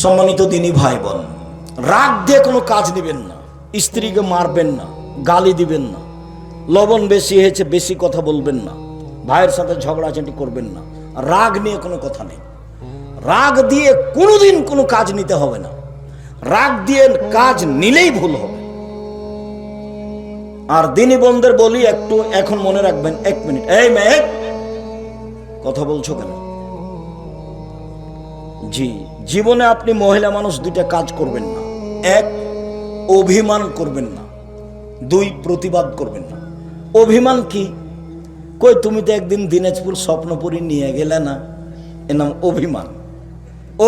সম্মানিত দিনী ভাই বোন, রাগ দিয়ে কোনো কাজ নেবেন না, স্ত্রীকে মারবেন না, গালি দিবেন না, লবণ বেশি হয়েছে বেশি কথা বলবেন না, ভাইয়ের সাথে ঝগড়াঝাটি করবেন না। রাগ নিয়ে কোনো কথা নেই। রাগ দিয়ে কোনোদিন কোনো কাজ নিতে হবে না। রাগ দিয়ে কাজ নিলেই ভুল হবে। আর দিনী বোনদের বলি, একটু এখন মনে রাখবেন, 1 মিনিট। এই মেয়ে, কথা বলছো কেন? জি, জীবনে আপনি মহিলা মানুষ দুইটা কাজ করবেন না। 1, অভিমান করবেন না। 2, প্রতিবাদ করবেন না। অভিমান কি? কই তুমি তো একদিন দিনাজপুর স্বপ্নপুরী নিয়ে গেলে না, এর নাম অভিমান।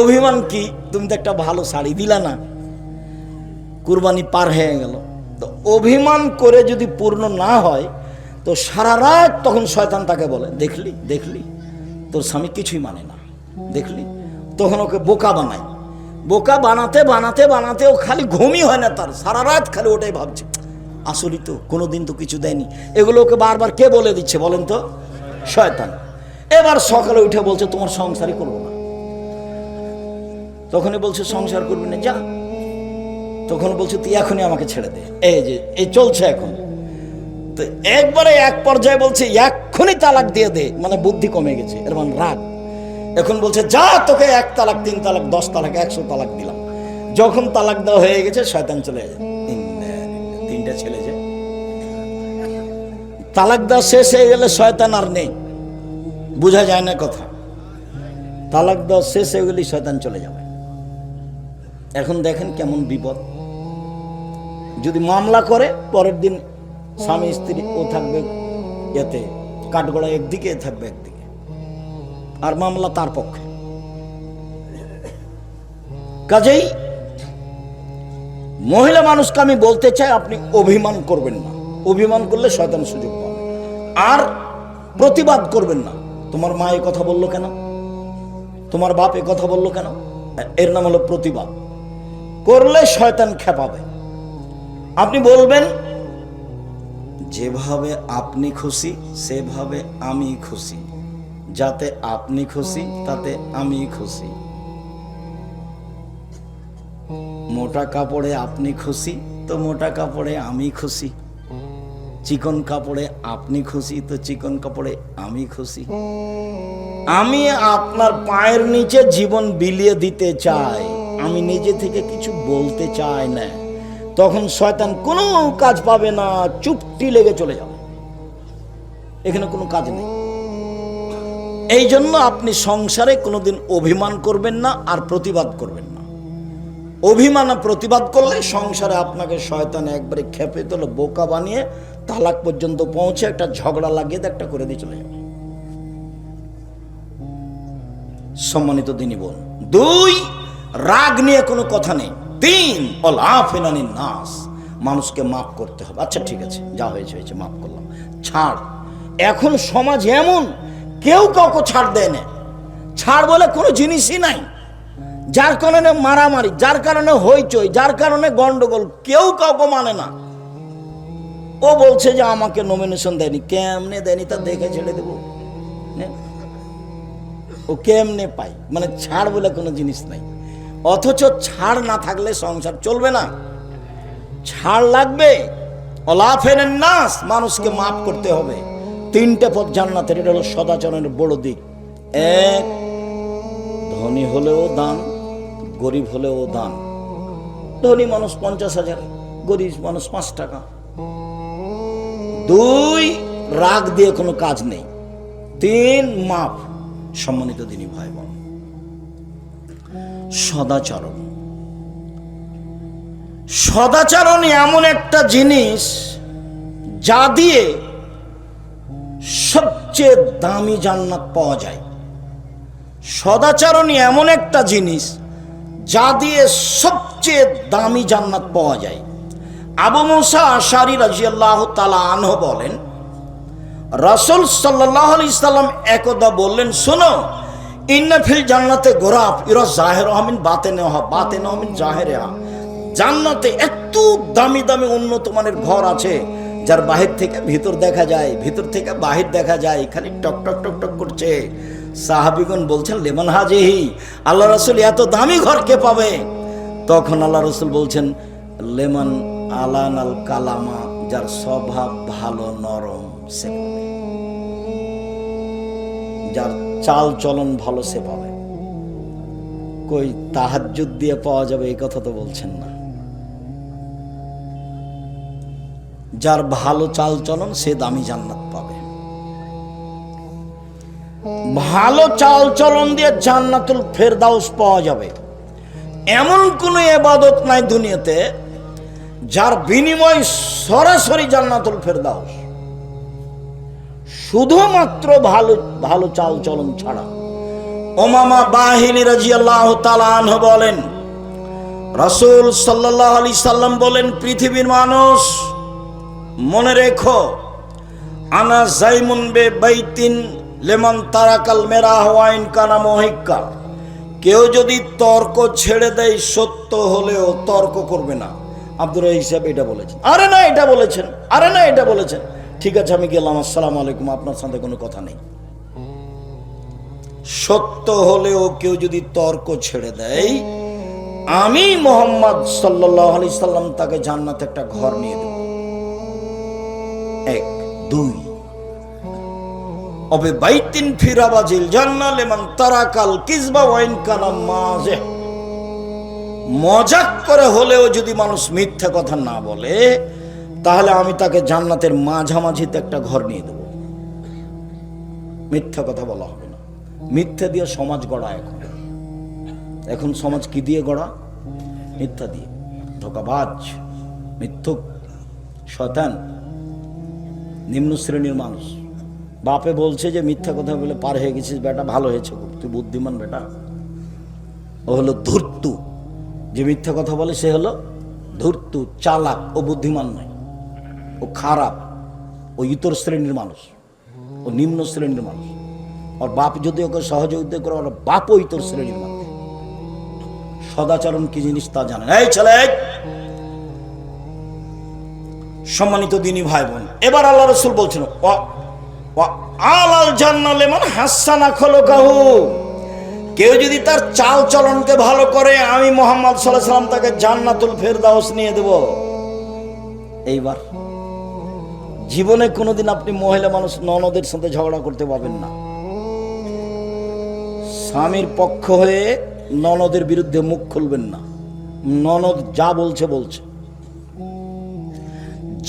অভিমান কি? তুমি তো একটা ভালো শাড়ি দিলা না, কুরবানি পার হয়ে গেল। তো অভিমান করে যদি পূর্ণ না হয় তো সারা রাত তখন শয়তান তাকে বলে, দেখলি দেখলি তোর স্বামী কিছুই মানে না, দেখলি। তখন ওকে বোকা বানায়। বোকা বানাতে বানাতে বানাতে ও খালি ঘুমই হয় না তার, সারা রাত খালি ওটাই ভাবছে, আসলেই তো কোনোদিন তো কিছু দেয়নি। এগুলো ওকে বারবার কে বলে দিচ্ছে বলেন তো? শয়তান। এবার সকালে উঠে বলছে তোমার সংসারই করবো না। তখনই বলছে সংসার করবি না, যা। তখন বলছে তুই এখনই আমাকে ছেড়ে দে। এই যে এই চলছে এখন। তো একবারে এক পর্যায়ে বলছে এক্ষুনি তালাক দিয়ে দে, মানে বুদ্ধি কমে গেছে, এর মানে রাগ। এখন বলছে যা, তোকে 1 তালাক 3 তালাক 10 তালাক 100 তালাক দিলাম। যখন তালাক দেওয়া হয়ে গেছে শয়তান চলে যায়। 3টা ছেলে যে তালাক দেওয়া শেষ হয়ে গেলে শয়তান আর নেই, বোঝা যায় না কথা। তালাক দেওয়া শেষ হয়ে গেলে শয়তান চলে যাবে। এখন দেখেন কেমন বিপদ। যদি মামলা করে, পরের দিন স্বামী স্ত্রী ও থাকবে এতে কাঠগড়া একদিকে, থাকবে একদিকে, আর মামলা তার পক্ষে। কাজেই মহিলা মানুষকে আমি বলতে চাই, আপনি অভিমান করবেন না। অভিমান করলে শয়তান সুযোগ পাবে। আর প্রতিবাদ করবেন না। তোমার মা এ কথা বললো কেন, তোমার বাপ এ কথা বললো কেন, এর নাম হলো প্রতিবাদ। করলে শয়তান খেপাবে। আপনি বলবেন যেভাবে আপনি খুশি সেভাবে আমি খুশি, যাতে আপনি খুশি তাতে আমি খুশি। মোটা কাপড়ে আপনি খুশি তো মোটা কাপড়ে আমি খুশি, চিকন কাপড়ে আপনি খুশি তো চিকন কাপড়ে আমি খুশি। আমি আপনার পায়ের নিচে জীবন বিলিয়ে দিতে চাই, আমি নিজে থেকে কিছু বলতে চাই না। তখন শয়তান কোনো কাজ পাবে না, চুপটি লেগে চলে যাবে, এখানে কোনো কাজ নেই। এই জন্য আপনি সংসারে কোনোদিন অভিমান করবেন না আর প্রতিবাদ করবেন না। অভিমান আর প্রতিবাদ করলে সংসারে আপনাকে শয়তান একবারে খেপে তোলে, বোকা বানিয়ে তালাক পর্যন্ত পৌঁছে একটা ঝগড়া লাগিয়ে একটা করে দিয়ে চলে যাবে। সম্মানিত দিনী বোন, 2, রাগ নিয়ে কোনো কথা নেই। 3, অলাফিনানিন নাস, মানুষকে মাফ করতে হবে। আচ্ছা ঠিক আছে, যা হয়েছে হয়েছে, মাফ করলাম, ছাড়। এখন সমাজ এমন, কেউ কাউকে ছাড় দেয় না। ছাড় বলে কোনো জিনিসই নাই। যার কারণে মারামারি, যার কারণে হইচই, যার কারণে গন্ডগোল, কেউ কাউকে মানে না। ও বলছে যে আমাকে নমিনেশন দেয়নি, কেমনে দেয়নি তা দেখে ছেড়ে দেবো। ও কেমনে পাই, মানে ছাড় বলে কোনো জিনিস নাই। অথচ ছাড় না থাকলে সংসার চলবে না, ছাড় লাগবে। অলাফেনের নাস, মানুষকে মাফ করতে হবে। 3টে পথ জান্নাতের, এটা হলো সদাচরণের বড় দিক। 1, ধনী হলেও দান, গরিব হলেও দান। ধনী মানুষ 50,000, গরিব মানুষ 5 টাকা। 2, রাগ দিয়ে কোনো কাজ নেই। 3, মাফ। সম্মানিত দিনী ভাই বোন, সদাচরণ। সদাচরণ এমন একটা জিনিস যা দিয়ে সবচেয়ে দামি জান্নাত পাওয়া যায়। সদাচরণ এমন একটা জিনিস যা দিয়ে সবচেয়ে দামি জান্নাত পাওয়া যায়। আবু মুসা আশারী রাদিয়াল্লাহু তাআলা আনহু বলেন, রাসূল সাল্লাল্লাহু আলাইহি সাল্লাম একদা বললেন, শোনো, ইন্না ফিল জান্নাতে গোরাফ ইরা জাহিরুহা মিন বাতিনিহা বাতিনুহা মিন জাহিরিহা। জান্নাতে এত দামি দামি উন্নত মানের ঘর আছে যার বাহির থেকে ভিতর দেখা যায়, ভিতর থেকে বাহির দেখা যায়, খালি টক টক টক টক করছে। সাহাবীগণ বলছেন লেমান হাজিহি, আল্লাহ রাসূল এত দামি ঘর কে পাবে? তখন আল্লাহ রাসূল বলছেন লেমান আলানাল কালামা, যার স্বভাব ভালো নরম সে পাবে, যার চাল চলন ভালো সে পাবে। কই তাহাজ্জুদ দিয়ে পাওয়া যাবে এই কথা তো বলছেন না। যার ভালো চাল চলন সে দামি জান্নাত পাবে। ভালো চাল চলন দিয়ে জান্নাতুল ফেরদাউস পাওয়া যাবে এমন কোনো ইবাদত নাই দুনিয়াতে যার বিনিময় সরাসরি জান্নাতুল ফেরদাউস, শুধুমাত্র ভালো ভালো চাল চলন ছাড়া। উমামা বাহিনী রাদিয়াল্লাহু তাআলা আনহু বলেন, রাসূল সাল্লাল্লাহু আলাইহি সাল্লাম বলেন, পৃথিবীর মানুষ মনে রেখো, আনা জাইমুন বে বাইতিন লেমান তারাকাল মেরাহ ওয়া ইন কানা মুহিক্কা, কেউ যদি তর্ক ছেড়ে দেয় সত্য হলেও তর্ক করবে না। আব্দুর রাজ্জাক সাহেব এটা বলেছেন, আরে না এটা বলেছেন, আরে না এটা বলেছেন, ঠিক আছে আমি গেলাম, আসসালামু আলাইকুম, আপনার সাথে কোনো কথা নেই। সত্য হলেও কেউ যদি তর্ক ছেড়ে দেয়, আমি মুহাম্মদ সাল্লাল্লাহু আলাইহি সাল্লাম তাকে জান্নাতে একটা ঘর নিয়ে দেব। এক, দুই, অবে বাইতিন ফিরাবাজিল জান্নাহ লিমান তারাকাল কিযবা ওয়া ইন কানা মাযিহ, মজাক করে হলেও যদি মানুষ মিথ্যা কথা না বলে তাহলে আমি তাকে জান্নাতের মাঝামাঝিতে একটা ঘর নিয়ে দেব। মিথ্যা কথা বলা হবে না। মিথ্যা দিয়ে সমাজ গড়া, এখন সমাজ কি দিয়ে গড়া? মিথ্যা দিয়ে। ধোঁকাবাজ, মিথ্যুক, শয়তান, নিম্ন শ্রেণীর মানুষ। বাপে বলছে যে মিথ্যা কথা বলে পার হয়ে গেছিস বেটা, ভালো হয়েছে, তুই বুদ্ধিমান বেটা। ও হলো ধূর্তু, যে মিথ্যা কথা বলে সে হলো ধূর্তু, চালাক, ও বুদ্ধিমান নয়, ও খারাপ, ও ইতর শ্রেণীর মানুষ, ও নিম্ন শ্রেণীর মানুষ। আর বাপ যদি ওকে সহযোগিতা করে, ওর বাপও ইতর শ্রেণীর মানুষ। সদাচরণ কি জিনিস তা জানেন। এই ছেলে, সম্মানিত দিনী ভাই বোন, এবার আল্লাহ রাসূল বলছেন আলাল জান্নাহ লিমান হাসানা খুলুকাহু, কেউ যদি তার চাল চলনকে ভালো করে আমি মুহাম্মদ সাল্লাল্লাহু আলাইহি সাল্লাম তাকে জান্নাতুল ফেরদাউস নিয়ে দেব। এইবার জীবনে কোনোদিন আপনি মহিলা মানুষ ননদের সাথে ঝগড়া করতে পারবেন না। স্বামীর পক্ষ হয়ে ননদের বিরুদ্ধে মুখ খুলবেন না। ননদ যা বলছে বলছে।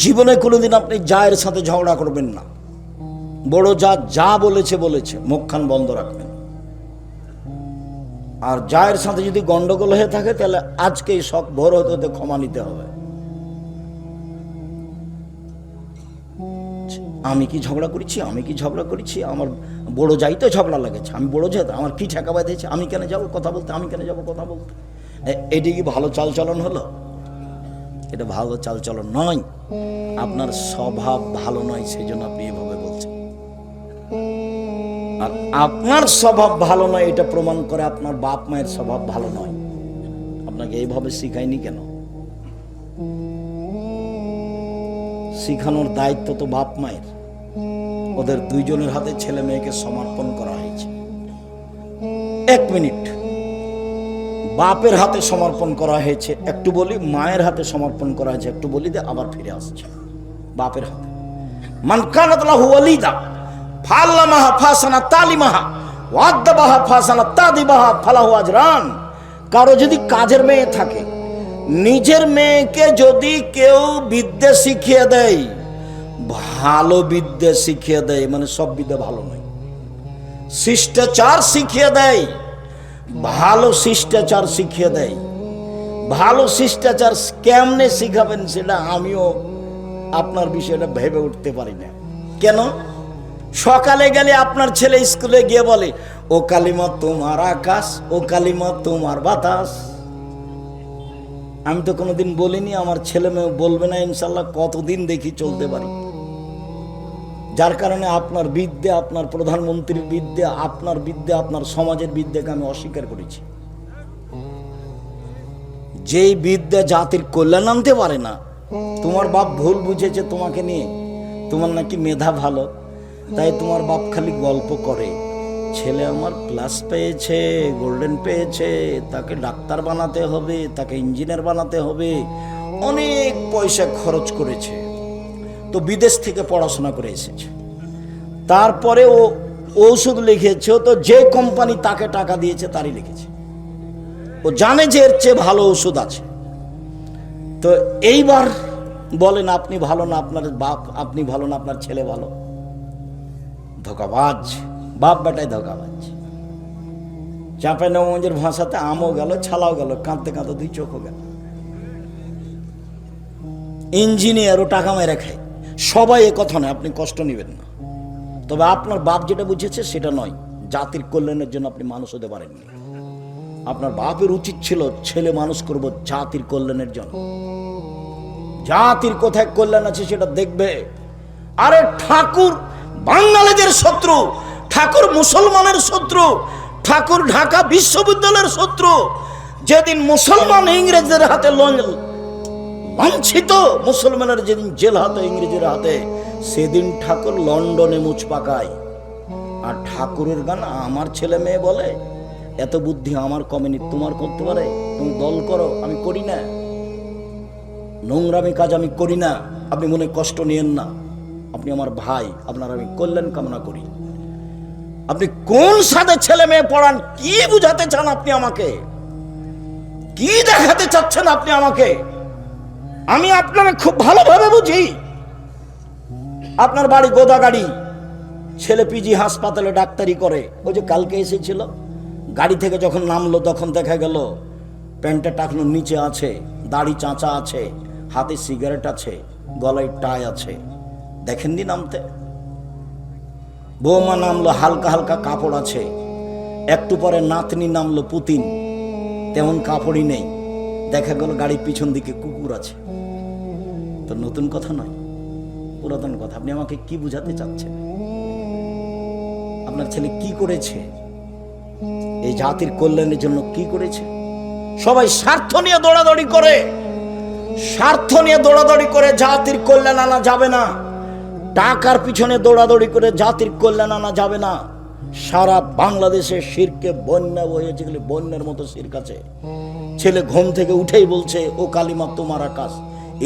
জীবনে কোনোদিন আপনি জায়ের সাথে ঝগড়া করবেন না। বড় যা যা বলেছে বলেছে, মুখখান বন্ধ রাখবেন। আর জায়ের সাথে যদি গন্ডগোল হয়ে থাকে তাহলে আজকেই শখ ভোর হতে হতে ক্ষমা নিতে হবে। আমি কি ঝগড়া করেছি, আমি কি ঝগড়া করেছি, আমার বড় যাই তো ঝগড়া লাগেছে, আমি বড় যাই, আমার কি ঠেকা বাঁধেছে, আমি কেন যাবো কথা বলতে, আমি কেন যাবো কথা বলতে। এটি কি ভালো চালচলন হলো? এটা ভালো চালচলন নয়। আপনার স্বভাব ভালো নয়, সেই জন্য আপনি এভাবে বলছেন। আর আপনার স্বভাব ভালো নয় এটা প্রমাণ করে আপনার বাপ মায়ের স্বভাব ভালো নয়। আপনাকে এইভাবে শিখায়নি কেন? শিখানোর দায়িত্ব তো বাপ মায়ের। ওদের দুইজনের হাতে ছেলে মেয়েকে সমর্পণ করা হয়েছে। এক মিনিট, বাপের হাতে সমর্পণ করা হয়েছে, একটু বলি, মায়ের হাতে সমর্পণ করা হয়েছে, একটু বলি দে, আবার ফিরে আসছে বাপের হাতে। মান কানাত লাহু ওয়ালিদা ফাল্লামাহা ফাসানা তালিমাহা ওয়াদাবাহা ফাসানা তাদিবাহা ফালাহু আজরান। কারো যদি কাজের মেয়ে থাকে, নিজের মেয়েকে যদি কেউ বিদ্যা শিখিয়ে দেয়, ভালো বিদ্যা শিখিয়ে দেয়, মানে সব বিদ্যা ভালো নয়, শিষ্টাচার শিখিয়ে দেয়, ভালো শিষ্টাচার শিখিয়ে দেয়। ভালো শিষ্টাচার কেমনে শিখাবেন সেটা আমিও আপনার বিষয়টা ভেবে উঠতে পারি না। কেন? সকালে গেলে আপনার ছেলে স্কুলে গিয়ে বলে, ও কালিমা তোমার আকাশ, ও কালিমা তোমার বাতাস। আমি তো কোনোদিন বলিনি, আমার ছেলে মেয়ে বলবে না ইনশাল্লাহ, কতদিন দেখি চলতে পারি। যার কারণে আপনার বিদ্যা, আপনার প্রধানমন্ত্রীর বিদ্যা, আপনার বিদ্যা, আপনার সমাজের বিদ্যাকে আমি অস্বীকার করেছি। যেই বিদ্যা জাতির কল্যাণ আনতে পারে না। তোমার বাপ ভুল বুঝেছে তোমাকে নিয়ে, তোমার নাকি মেধা ভালো, তাই তোমার বাপ খালি গল্প করে, ছেলে আমার প্লাস পেয়েছে, গোল্ডেন পেয়েছে, তাকে ডাক্তার বানাতে হবে, তাকে ইঞ্জিনিয়ার বানাতে হবে, অনেক পয়সা খরচ করেছে, তো বিদেশ থেকে পড়াশোনা করে এসেছে। তারপরে ও ওষুধ লিখেছে, তো যে কোম্পানি তাকে টাকা দিয়েছে তারই লিখেছে। ও জানে যে এর চেয়ে ভালো ওষুধ আছে। তো এইবার বলেন আপনি ভালো না আপনার বাপ, আপনি ভালো না আপনার ছেলে ভালো? ধোকাবাজ, বাপ বেটায় ধোকাবাজ। চাঁপাই নবগঞ্জের ভাষাতে আমও গেল, ছালাও গেল, কাঁদতে কাঁদতে দুই চোখও গেল। ইঞ্জিনিয়ারও টাকা মেরে খায়, সবাই এ কথা নয়, আপনি কষ্ট নেবেন না। তবে আপনার বাপ যেটা বুঝেছে সেটা নয়, জাতির কল্যাণের জন্য আপনি মানুষ হতে পারেননি। আপনার বাপের উচিত ছিল ছেলে মানুষ করব জাতির কল্যাণের জন্য। জাতির কোথায় কল্যাণ আছে সেটা দেখবে। আরে ঠাকুর বাঙালিদের শত্রু, ঠাকুর মুসলমানের শত্রু, ঠাকুর ঢাকা বিশ্ববিদ্যালয়ের শত্রু। যেদিন মুসলমান ইংরেজদের হাতে লাঞ্ছিত, মুসলমানের যেদিন জেল হাতে ইংরেজের হাতে, সেদিন ঠাকুর লন্ডনে মুচ পাকায়। আর ঠাকুরের গান আমার ছেলে মেয়ে বলে এত বুদ্ধি আমার কমেনি, তোমার করতে পারে, তুমি দল করো, আমি করি না, নোংরামি কাজ আমি করি না, আপনি মনে কষ্ট নিয়েন না, আপনি আমার ভাই, আপনার আমি কল্যাণ কামনা করি। আপনি কোন সাথে ছেলে মেয়ে পড়ান, কি বুঝাতে চান আপনি আমাকে, কি দেখাতে চাচ্ছেন আপনি আমাকে? আমি আপনাকে খুব ভালোভাবে বুঝি। আপনার বাড়ি গোদাগাড়ি, ছেলে পিজি হাসপাতালে ডাক্তারি করে। ওই যে কালকে এসেছিল, গাড়ি থেকে যখন নামলো তখন দেখা গেল প্যান্টটা টাকনোর নিচে আছে, দাড়ি চাঁচা আছে, হাতে সিগারেট আছে, গলায় টাই আছে। দেখেননি নামতে? বৌমা নামলো, হালকা হালকা কাপড় আছে। একটু পরে নাতনি নামলো, পুতিন, তেমন কাপড়ই নেই। দেখা গেল গাড়ির পিছন দিকে কুকুর আছে। তো নতুন কথা নয়, পুরাতন কথা। আপনি আমাকে কি বুঝাতে চাচ্ছেন? আপনার ছেলে কি করেছে? এই জাতির কল্যাণের জন্য কি করেছে? সবাই স্বার্থ নিয়ে দৌড়াদৌড়ি করে, স্বার্থ নিয়ে দৌড়াদৌড়ি করে জাতির কল্যাণ আনা যাবে না। টাকার পিছনে দৌড়াদৌড়ি করে জাতির কল্যাণ আনা যাবে না। সারা বাংলাদেশে শিরকে বন্যা বয়েছে, বন্যার মতো শিরক আছে। ছেলে ঘুম থেকে উঠেই বলছে ও কালিমা তোমার আকাশ।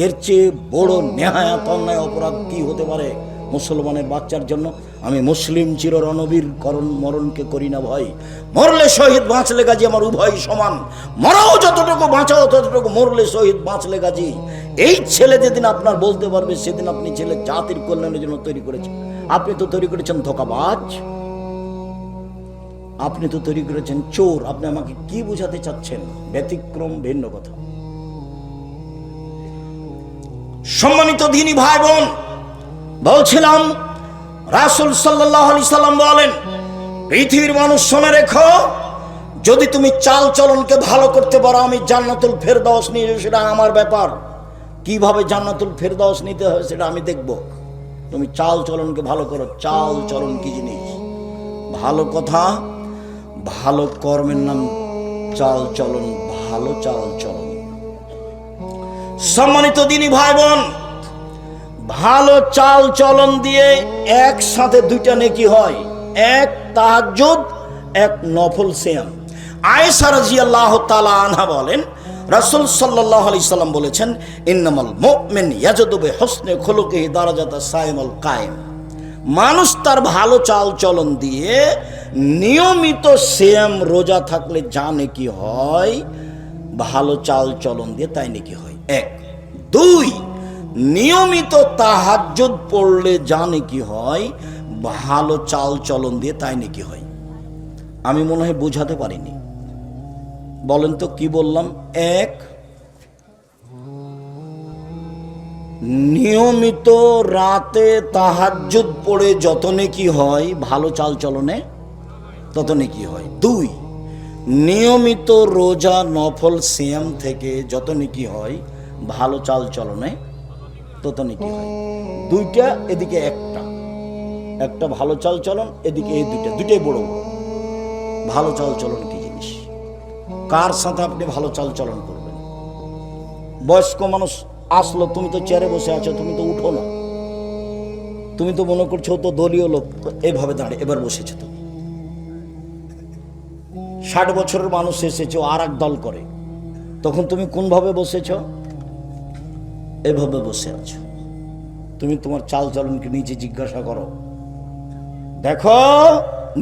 এর চেয়ে বড় নেহায়াত অন্যায় অপরাধ কি হতে পারে মুসলমানের বাচ্চার জন্য? আমি মুসলিম চির রণবীর মরণকে করি না ভয়। মরলে শহীদ, বাঁচলে গাজী, আমার উভয় সমান। মরাও যতটুকু, বাঁচাও ততটুকু, মরলে শহীদ, বাঁচলে গাজী। এই ছেলে যেদিন আপনার বলতে পারবে, সেদিন আপনি ছেলে জাতির কল্যাণের জন্য তৈরি করেছেন। আপনি তো তৈরি করেছেন ধোঁকাবাজ, আপনি তো তৈরি করেছেন চোর। আপনি আমাকে কি বুঝাতে চাচ্ছেন? ব্যতিক্রম, ভিন্ন কথা। সম্মানিত দ্বীনী ভাই বোন, বলছিলাম রাসূল সাল্লাল্লাহু আলাইহি সাল্লাম বলেন, পৃথিবীর মানুষ শুনে রেখো, যদি তুমি চাল চলনকে ভালো করতে পারো, আমি জান্নাতুল ফেরদাউস নিয়ে, সেটা আমার ব্যাপার। কিভাবে জান্নাতুল ফেরদাউস নিতে হয় সেটা আমি দেখব। তুমি চাল চলনকে ভালো করো। চাল চলন কি জিনিস? ভালো কথা, ভালো কর্মের নাম চাল চলন, ভালো চাল চলন। সম্মানিত দ্বীনী ভাই বোন, ভালো চাল চলন দিয়ে একসাথে দুইটা নেকি হয়। এক তাহাজ্জুদ, এক নফল সিয়াম। আয়েশা রাদিয়াল্লাহু তাআলা আনহা বলেন, রাসূল সাল্লাল্লাহু আলাইহি সাল্লাম বলেছেন, ইন্নামাল মুমিন ইয়াজদু বিহুসনি খুলুকিহি দারাজাতা সাইমুল কায়েম। মানুষ তার ভালো চাল চলন দিয়ে নিয়মিত সিয়াম রোজা থাকলে যা নেকি হয়, ভালো চাল চলন দিয়ে তাই নেকি হয়। এক। দুই, নিয়মিত তাহাজ্জুদ পড়লে যা নেকি হয়, ভালো চাল চলন দিয়ে তাই নেকি হয়। আমি মনে হয় বোঝাতে পারিনি, বলেন তো কি বললাম? এক, নিয়মিত রাতে তাহাজ্জুদ পড়ে যত নেকি হয়, ভালো চাল চলনে তত নেকি হয়। দুই, নিয়মিত রোজা নফল সিয়াম থেকে যত নেকি হয়, ভালো চাল চলনে তত নেকি হয়। দুইটা, এদিকে একটা, একটা ভালো চাল চলন, এদিকে এই দুইটা, দুইটাই বড় বড়। ভালো চাল চলন কি জিনিস? কার সাথে আপনি ভালো চাল চলন করবেন? বয়স্ক মানুষ আসলো, তুমি তো চেয়ারে বসে আছো, তুমি তো উঠো না, তুমি তো মনে করছো তো দলীয় লোক, এভাবে দাঁড়িয়ে এবার বসেছো তুমি। 60 বছরের মানুষ এসেছে, আর এক দল করে, তখন তুমি কোনভাবে বসেছ? এভাবে বসে আছো। তুমি তোমার চাল চলনকে নিজে জিজ্ঞাসা করো, দেখো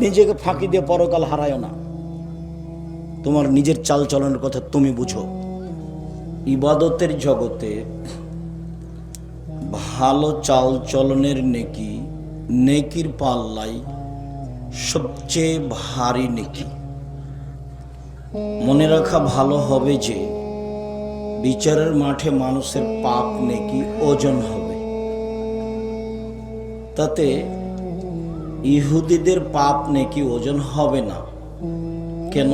নিজেকে ফাঁকি দিয়ে পরকাল হারায় না। তোমার নিজের চাল চলনের কথা তুমি বুঝো। ইবাদতের জগতে ভালো চাল চলনের নেকি, নেকির পাল্লাই সবচেয়ে ভারী নেকি। মনে রাখা ভালো হবে যে বিচারের মাঠে মানুষের পাপ নেকি ওজন হবে। তাতে ইহুদিদের পাপ নেকি ওজন হবে না। কেন?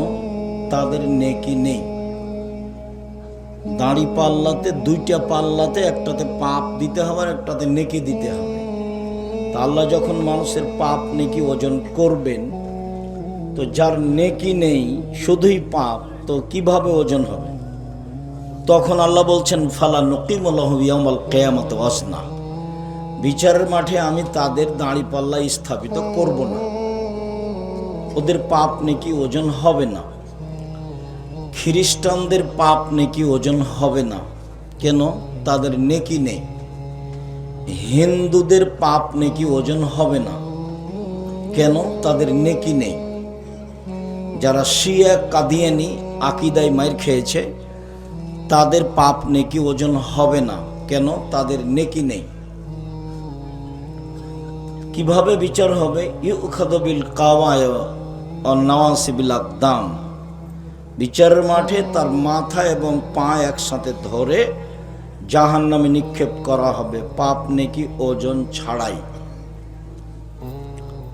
তাদের নেকি নেই। দাড়ি পাল্লাতে, দুইটা পাল্লাতে, একটাতে পাপ দিতে হবে আর একটাতে নেকি দিতে হবে। তা আল্লাহ যখন মানুষের পাপ নেকি ওজন করবেন, তো যার নেকি নেই, শুধুই পাপ, তো কিভাবে ওজন হবে? তখন আল্লাহ বলছেন, ফালা নকিমু লাহু ইয়াউমাল কিয়ামাতি ওয়াজনা, বিচারের মাঠে আমি তাদের দাড়ি পাল্লা স্থাপিত করব না, ওদের পাপ নেকি ওজন হবে না। খ্রিস্টানদের পাপ নেকি ওজন হবে না। কেন? তাদের নেকি নেই। হিন্দুদের পাপ নেকি ওজন হবে না। কেন? তাদের নেকি নেই। যারা শিয়া কাদিয়ানি আকিদায় মাইর খেয়েছে, তাদের পাপ নেকি ওজন হবে না। কেন? তাদের নেকি নেই। কিভাবে বিচার হবে? ইউখাযু বিল কাওয়ায় ওয়ান নাওয়াসিবিল আকদাম, বিচারের মাঠে তার মাথা এবং পা একসাথে ধরে জাহান্নামে নিক্ষেপ করা হবে, পাপ নেকি ওজন ছাড়াই।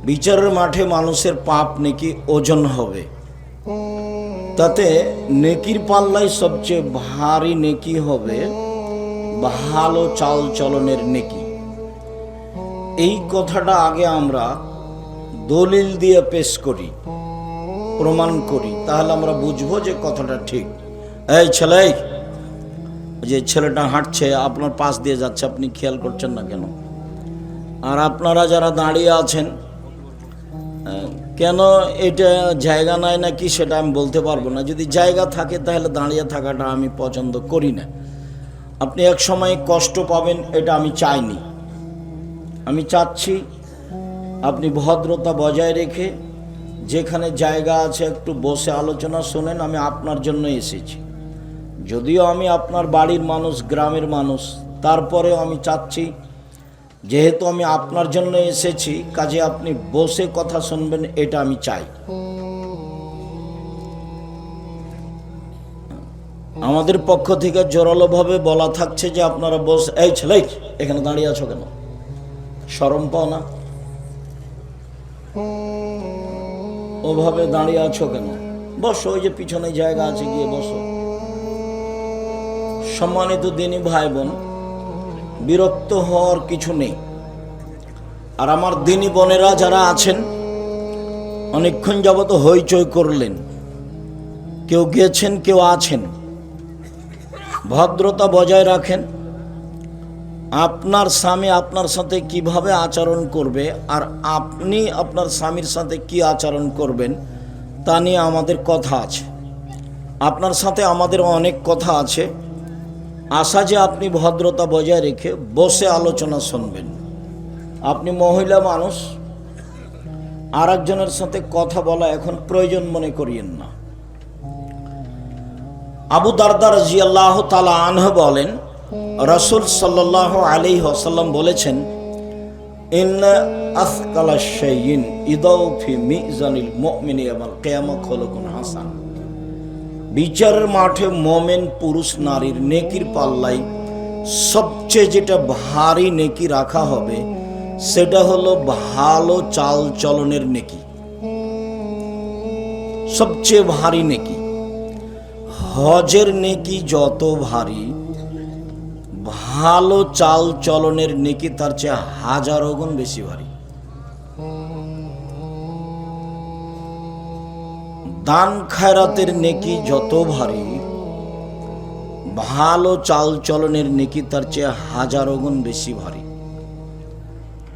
বিচারের মাঠে মানুষের পাপ নেকি ওজন হবে। তাতে নেকির পাল্লাই সবচেয়ে ভারী নেকি হবে ভালো চাল চলনের নেকি। এই কথাটা আগে আমরা দলিল দিয়ে পেশ করি, প্রমাণ করি, তাহলে আমরা বুঝবো যে কথাটা ঠিক। এই ছেলে, যে ছেলেটা হাঁটছে আপনার পাশ দিয়ে যাচ্ছে, আপনি খেয়াল করছেন না কেন? আর আপনারা যারা দাঁড়িয়ে আছেন, কেন এটা জায়গা নাই নাকি সেটা আমি বলতে পারবো না। যদি জায়গা থাকে তাহলে দাঁড়িয়ে থাকাটা আমি পছন্দ করি না। আপনি এক সময় কষ্ট পাবেন, এটা আমি চাইনি। আমি চাচ্ছি আপনি ভদ্রতা বজায় রেখে যেখানে জায়গা আছে একটু বসে আলোচনা শোনেন। আমি আপনার জন্য এসেছি, যদিও আমি আপনার বাড়ির মানুষ, গ্রামের মানুষ, তারপরেও আমি চাচ্ছি যেহেতু আমি আপনার জন্য এসেছি, কাজে আপনি বসে কথা শুনবেন, এটা আমি চাই। আমাদের পক্ষ থেকে জোরালোভাবে বলা থাকছে যে আপনারা বসে। এই ছেলে, এখানে দাঁড়িয়ে আছো কেন? শরম পাও না? ওভাবে দাঁড়িয়ে আছো কেন? বসো, ওই যে পিছনে জায়গা আছে, গিয়ে বসো। সম্মানিত দিনী ভাই বোন, বিরক্ত হওয়ার কিছু নেই। আর আমার দিনী বোনেরা যারা আছেন, অনেকক্ষণ যাবত হইচই করলেন, কেউ গেছেন, কেউ আছেন, ভদ্রতা বজায় রাখেন। আপনার স্বামী আপনার সাথে কিভাবে আচরণ করবে আর আপনি আপনার স্বামীর সাথে কি আচরণ করবেন তা নিয়ে আমাদের কথা আছে। আপনার সাথে আমাদের অনেক কথা আছে। আশা যে আপনি ভদ্রতা বজায় রেখে বসে আলোচনা শুনবেন। আপনি মহিলা মানুষ, আর একজনের সাথে কথা বলা এখন প্রয়োজন মনে করিয়েন না। আবু দারদা রাদিয়াল্লাহু তাআলা আনহু বলেন, রাসূল সাল্লাল্লাহু আলাইহি ওয়াসাল্লাম বলেছেন, ইন্না আসকালা শাইইন ইদাউ ফি মিজানিল মুমিনি ইয়াউমাল কিয়ামah খুলুকুন হাসান। বিচারের মাঠে মোমেন পুরুষ নারীর নেকির পাল্লাই সবচেয়ে যেটা ভারী নেকি রাখা হবে সেটা হলো ভালো চাল চলনের নেকি। সবচেয়ে ভারী নেকি। হজের নেকি যত ভারী, ভালো চাল চলনের নেকি তার চেয়ে হাজারো গুণ বেশি ভারী। দান খায়রাতের নেকি যত ভারী, ভালো চাল চলনের নেকি তার চেয়ে হাজারো গুণ বেশি ভারী।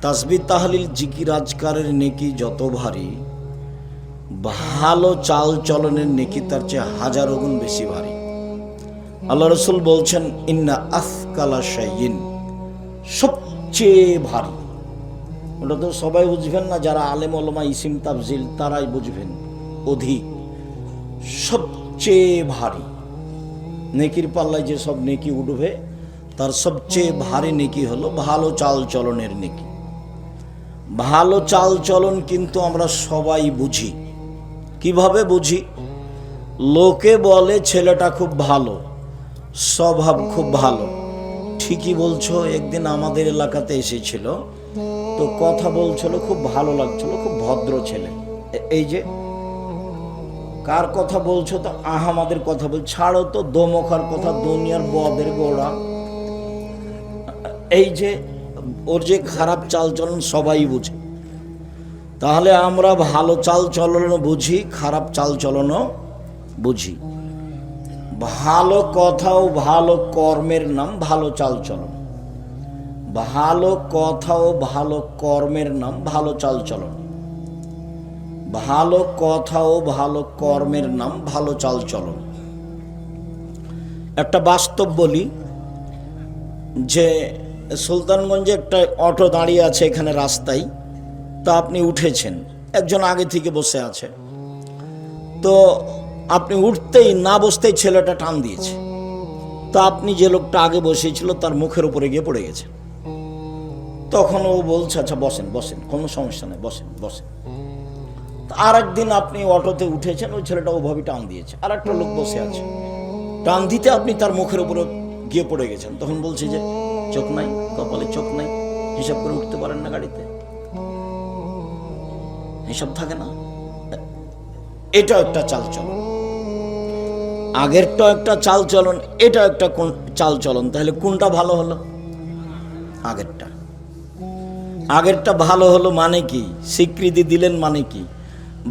তাসবিহ তাহলিল জিকির আজকারের নেকি যত ভারী, ভালো চাল চলনের নেকি তার চেয়ে হাজারো গুণ বেশি ভারী। আল্লাহ রসুল বলছেন, ইন্না আফকালা শাইইন, সবচেয়ে ভারী। ওটা তো সবাই বুঝবেন না, যারা আলেম ওলামা ইসিম তাফজিল তারাই বুঝবেন অধিক। সবচেয়ে ভারী নেকির পাল্লায় যে সব নেকি উঠবে, তার সবচেয়ে ভারী নেকি হলো ভালো চাল চলনের নেকি। ভালো চাল চলন কিন্তু আমরা সবাই বুঝি। কিভাবে বুঝি? লোকে বলে ছেলেটা খুব ভালো, স্বভাব খুব ভালো। ঠিকই বলছো, একদিন আমাদের এলাকাতে এসেছিল, তো কথা বলছিল, খুব ভালো লাগছিল, খুব ভদ্র ছেলে। এই যে কার কথা বলছো? তো আহমাদের কথা বল, ছাড়ো তো দোমখার কথা, দুনিয়ার বদের গোড়া। এই যে ওর যে খারাপ চালচলন সবাই বুঝে। তাহলে আমরা ভালো চাল চলনও বুঝি, খারাপ চাল চলনও বুঝি। ভালো কথা ও ভালো কর্মের নাম ভালো চাল চলন। ভালো কথা ও ভালো কর্মের নাম ভালো চাল চলন। ভালো কথা ও ভালো কর্মের নাম ভালো চাল চলন। একটা বাস্তব বলি, যে সুলতানগঞ্জে একটা অটো দাঁড়িয়ে আছে এখানে রাস্তায়, তা আপনি উঠেছেন, একজন আগে থেকে বসে আছে, তো আপনি উঠতেই না বসতেই ছেলেটা টান দিয়েছে, তো আপনি যে লোকটা আগে বসেছিল তার মুখের উপরে গিয়ে পড়ে গেছে। তখন ও বলছে, আচ্ছা বসেন বসেন, কোনো সমস্যা নেই, বসেন বসেন। আর একদিন আপনি অটোতে উঠেছেন, ওই ছেলেটা ওভাবে টান দিয়েছে, আর একটা লোক বসে আছে, টান দিতে আপনি তার মুখের উপরে গিয়ে পড়ে গেছেন। তখন বলছে যে চোখ নাই, কপালে চোখ নাই, হিসাব করে উঠতে পারেন না, গাড়িতে হিসাব থাকে না। এটা একটা চাল চলন, আগেরটা একটা চাল চলন, এটা একটা চাল চলন। তাহলে কোনটা ভালো হলো? আগেরটা। আগেরটা ভালো হলো মানে কি? স্বীকৃতি দিলেন মানে কি?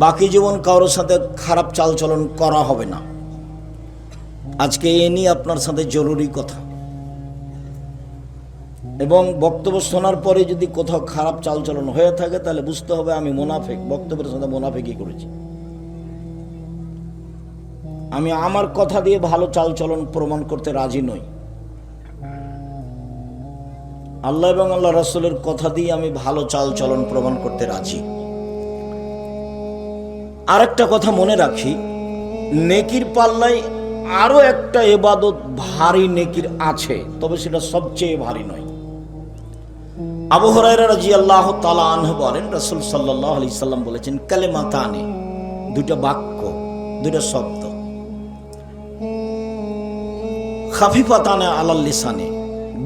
বাকি জীবন কারোর সাথে খারাপ চাল চলন করা হবে না। আজকে এ নিয়ে আপনার সাথে জরুরি কথা। এবং বক্তব্য শোনার পরে যদি কোথাও খারাপ চালচলন হয়ে থাকে, তাহলে বুঝতে হবে আমি মুনাফিক, বক্তব্যের সাথে মুনাফিকই করেছি। আমি আমার কথা দিয়ে ভালো চালচলন প্রমাণ করতে রাজি নই। আল্লাহ এবং আল্লাহ রাসূলের কথা দিয়ে আমি ভালো চালচলন প্রমাণ করতে রাজি। আরেকটা কথা মনে রাখি, নেকির পাল্লায় আরো একটা ইবাদত ভারী নেকির আছে, তবে সেটা সবচেয়ে ভারী নয়। আবু হুরায়রা রাদিয়াল্লাহু তাআলা আনহু বলেন, রাসূল সাল্লাল্লাহু আলাইহি সাল্লাম বলেছেন, কালিমাতানে, দুইটা বাক্য, দুইটা শব্দ, খাফিফাতানে আলাল লিসানে,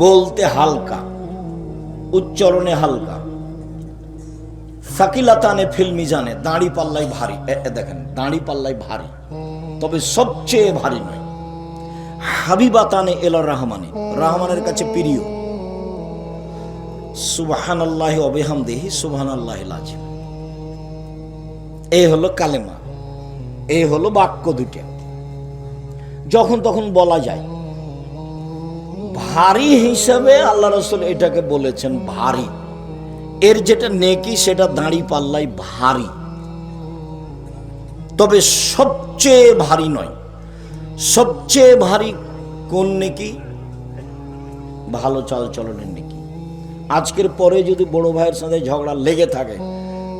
বলতে হালকা, উচ্চারণে হালকা, সাকিলাতানে ফিল মিজানে, দাঁড়ি পাল্লায় ভারী। দেখেন, দাঁড়ি পাল্লায় ভারী, তবে সবচেয়ে ভারী নয়। হাবিবাতানে ইলা রহমানে, রহমানের কাছে প্রিয়। সুবহানাল্লাহি ওয়া বিহামদিহি সুবহানাল্লাহিল আযীম। এই হলো কালেমা, এই হলো বাক্য দুটো, যখন তখন বলা যায়। ভারী হিসাবে আল্লাহ রাসূল এটাকে বলেছেন ভারী। এর যেটা নেকি সেটা দাঁড়ি পাল্লায় ভারী, তবে সবচেয়ে ভারী নয়। সবচেয়ে ভারী কোন নেকি? ভালো চাল চলনের নেকি। আজকের পরে যদি বড় ভাইয়ের সাথে ঝগড়া লেগে থাকে,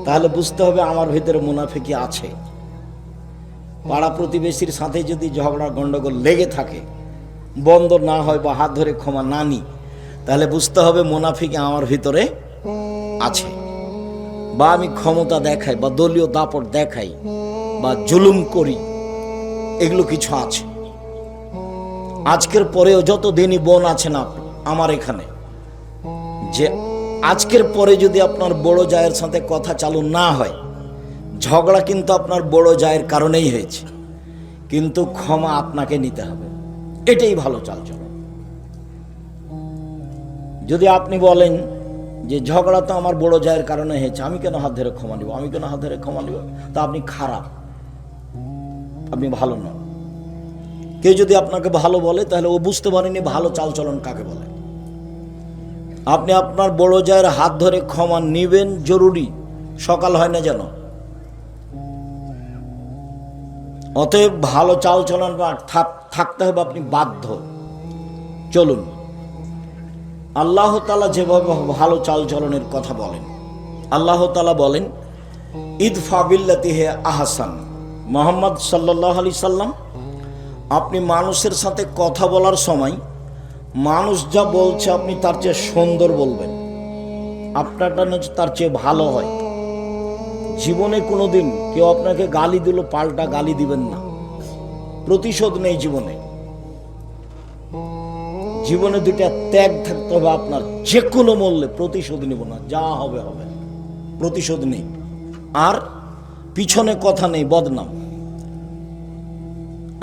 তাহলে বুঝতে হবে আমার ভিতরে মুনাফিকি আছে। পাড়া প্রতিবেশীর সাথে যদি ঝগড়া গন্ডগোল লেগে থাকে, বন্ধ না হয় বা হাত ধরে ক্ষমা না নিই, তাহলে বুঝতে হবে মুনাফিকি আমার ভিতরে আছে। বা আমি ক্ষমতা দেখাই, বা দলীয় দাপট দেখাই, বা জুলুম করি, এগুলো কিছু আছে। আজকের পরেও যত দিনই বোন আছেন আমার এখানে, যে আজকের পরে যদি আপনার বড় জায়ের সাথে কথা চালু না হয়, ঝগড়া কিন্তু আপনার বড় জায়ের কারণেই হয়েছে, কিন্তু ক্ষমা আপনাকে নিতে হবে। এটাই ভালো চালচলন। যদি আপনি বলেন যে ঝগড়া তো আমার বড় জায়ের কারণে হয়েছে, আমি কেন হাত ধরে ক্ষমা নিব, আমি কেন হাত ধরে ক্ষমা নিব, তা আপনি খারাপ, আপনি ভালো নন। কেউ যদি আপনাকে ভালো বলে, তাহলে ও বুঝতে পারেনি ভালো চালচলন কাকে বলে। আপনি আপনার বড় জায়ের হাত ধরে ক্ষমা নিবেন, জরুরি, সকাল হয় না যেন। অতএব ভালো চালচলন থাকতে হবে, আপনি বাধ্য। চলুন, আল্লাহ তাআলা যেভাবে ভালো চালচলনের কথা বলেন, আল্লাহ তাআলা বলেন ইদফা বিল্লাতি হি আহসান। মুহাম্মদ সাল্লাল্লাহু আলাইহি সাল্লাম, আপনি মানুষের সাথে কথা বলার সময় মানুষ যা বলছে আপনি তার চেয়ে সুন্দর বলবেন, আপনারটা তার চেয়ে ভালো হয়। জীবনে কোনোদিন কেউ আপনাকে গালি দিল পাল্টা গালি দিবেন না, প্রতিশোধ নেই জীবনে। জীবনে দুইটা ত্যাগ থাকতে হবে আপনার, যে কোনো মূল্যে প্রতিশোধ নিব না, যা হবে হবে, প্রতিশোধ নেই। আর পিছনে কথা নেই, বদনাম।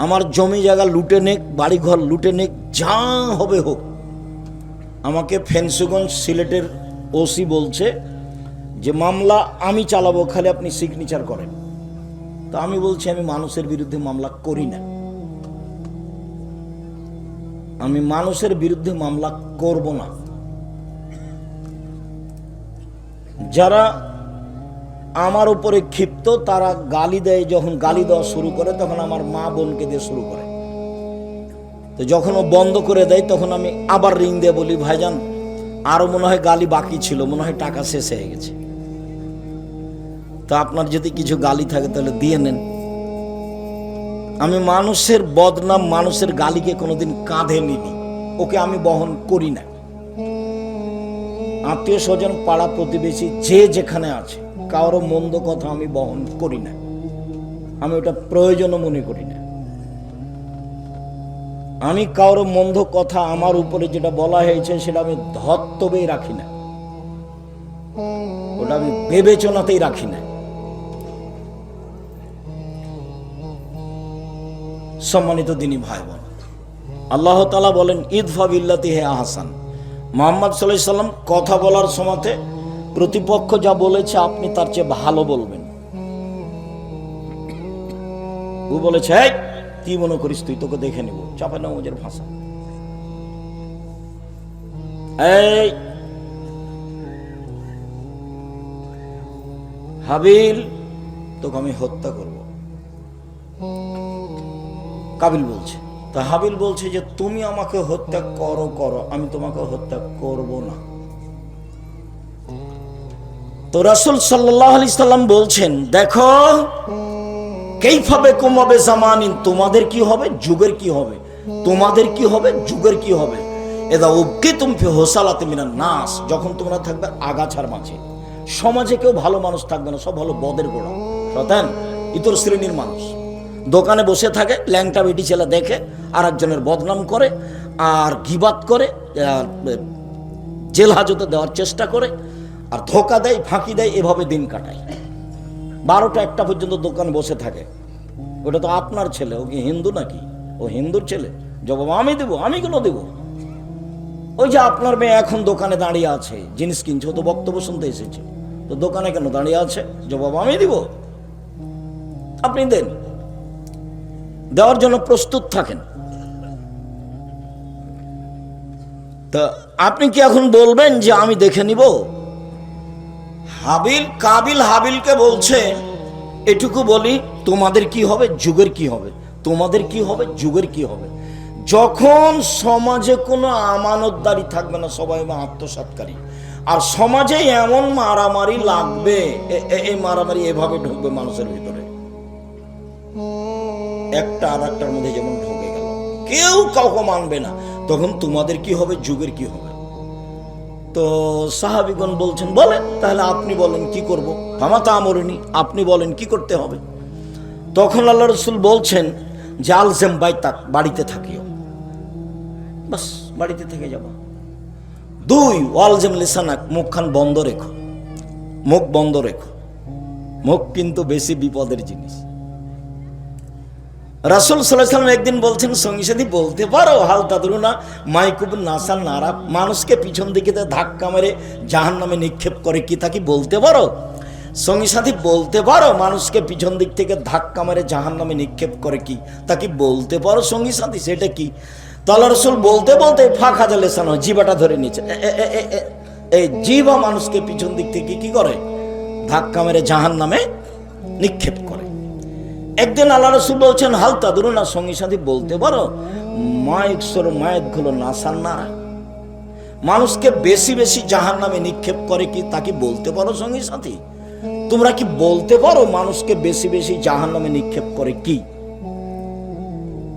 আমার জমি জায়গা লুটে নেক, বাড়িঘর লুটে নেক, যা হবে হোক। আমাকে ফেন্সুগঞ্জ সিলেটের ওসি বলছে যে মামলা আমি চালাবো, খালি আপনি সিগনেচার করেন। তা আমি বলছি আমি মানুষের বিরুদ্ধে মামলা করি না, আমি মানুষের বিরুদ্ধে মামলা করব না। যারা আমার উপরে ক্ষিপ্ত তারা গালি দেয়, যখন গালি দেওয়া শুরু করে তখন আমার মা বোনকে দিয়ে শুরু করে। তো যখন ও বন্ধ করে দেয় তখন আমি আবার রিং দিয়ে বলি ভাইজান আরো মনে হয় গালি বাকি ছিল, মনে হয় টাকা শেষ হয়ে গেছে, তা আপনার যদি কিছু গালি থাকে তাহলে দিয়ে নেন। আমি মানুষের বদনাম, মানুষের গালিকে কোনোদিন কাঁধে নিনি, ওকে আমি বহন করি না। আত্মীয় স্বজন, পাড়া প্রতিবেশী যে যেখানে আছে, কারো মন্দ কথা আমি বহন করি না, আমি ওটা প্রয়োজনও মনে করি না। আমি কারো মন্দ কথা আমার উপরে যেটা বলা হয়েছে সেটা আমি ধর্তব্যেই রাখি না, ওটা আমি বিবেচনাতেই রাখি না। সম্মানিত দিনী ভাই বোন, আল্লাহ তাআলা বলেন ইদফা বিল্লাতি হি আহসান। মুহাম্মদ সাল্লাল্লাহু আলাইহি সাল্লাম কথা বলার সময়তে প্রতিপক্ষ যা বলেছে আপনি তার চেয়ে ভালো বলবেন। ও বলেছে এই কি মনে করিস তুই, তোকে দেখে নিব, চাপা নামাজের ভাষা। এই হাবিল, তোকে আমি হত্যা করব। কাবিল বলছে, তা হাবিল বলছে যে তুমি আমাকে হত্যা করো করো, আমি তোমাকে হত্যা করব না। তো রাসূল সাল্লাল্লাহু আলাইহি সাল্লাম বলছেন দেখো কাইফা বিকুম ওয়া বিজামানিন, তোমাদের কি হবে, যুগের কি হবে, তোমাদের কি হবে, যুগের কি হবে। এদা উবকিতুম ফি হুসালাতি মিনান নাস, যখন তোমরা থাকবে আগাছার মাঝে, সমাজে কেউ ভালো মানুষ থাকবে না, সব ভালো বদের গোড়া, শয়তান ইতর শ্রেণীর মানুষ। দোকানে বসে থাকে, ল্যাংটা বেটি ছেলে দেখে আর একজনের বদনাম করে আর গিবাত করে, জেল হাজতে দেওয়ার চেষ্টা করে আর ধোকা দেয়, ফাঁকি দেয়, এভাবে দিন কাটায়। 12টা 1টা পর্যন্ত দোকানে বসে থাকে। ওটা তো আপনার ছেলে, ও কি হিন্দু নাকি? ও হিন্দুর ছেলে, জবাব আমি দেবো, আমি কেন দেবো? ওই যে আপনার মেয়ে এখন দোকানে দাঁড়িয়ে আছে, জিনিস কিনছে, ও তো বক্তব্য শুনতে এসেছে, তো দোকানে কেন দাঁড়িয়ে আছে, জবাব আমি দিব। আপনি দেন, দেওয়ার জন্য প্রস্তুত থাকেন। তা আপনি কি এখন বলবেন যে আমি দেখে নিব? কাবিল হাবিলকে বলছে এটুকু বলি, তোমাদের কি হবে, যুগের কি হবে, তোমাদের কি হবে, যুগের কি হবে। যখন সমাজে কোনো আমানতদারি থাকবে না, সবাই আত্মসাৎকারী, আর সমাজে এমন মারামারি লাগবে, এই মারামারি এভাবে ঢুকবে মানুষের ভিতরে, একটা আর একটার মধ্যে যেমন ঢুকে গেল, কেউ কাউকে মানবে না, তখন তোমাদের কি হবে, যুগের কি হবে। তো সাহাবীগণ বলছেন বলেন, তাহলে আপনি বলেন কি করব, ফামাতা আমরনি, আপনি বলেন কি করতে হবে। তখন আল্লাহ রাসূল বলছেন যে আলজেম বাইতাক, বাড়িতে থাকিও, বাস বাড়িতে থেকে যাবা। 2 ওয়ালজেম লিসানাক, মুখখান বন্ধ রেখো, মুখ বন্ধ রেখো, মুখ কিন্তু বেশি বিপদের জিনিস। রাসূল সাল্লাল্লাহু আলাইহি ওয়াসাল্লাম একদিন বলছেন সঙ্গী সাথী বলতে পারো হাল তাদরুনা মাইকুবুন নাসাল নারা, মানুষকে পিছন দিকে ধাক্কা মেরে জাহান্নামে নিক্ষেপ করে কি, তা কি বলতে পারো? সঙ্গী সাথী বলতে পারো মানুষকে পিছন দিক থেকে ধাক্কা মেরে জাহান্নামে নিক্ষেপ করে কি, তা কি বলতে পারো সঙ্গী সাথী? সেটা কি? তো আল্লাহ রাসূল বলতে বলতে ফাঁক হাজা লেসানো, জিবাটা ধরে নিচ্ছে। এই জিবা মানুষকে পিছন দিক থেকে কি করে, ধাক্কা মেরে জাহান্নামে নিক্ষেপ করে। একদিন আল্লাহ রাসূল বলছেন, হাল তাদরুনা, সঙ্গী সাথী বলতে পারো মায়ের সর মায়ের গুলো নাসান নারা, মানুষকে বেশি বেশি জাহান্নামে নিক্ষেপ করে কি, তা কি বলতে পারো সঙ্গী সাথী? তোমরা কি বলতে পারো মানুষকে বেশি বেশি জাহান্নামে নিক্ষেপ করে কি?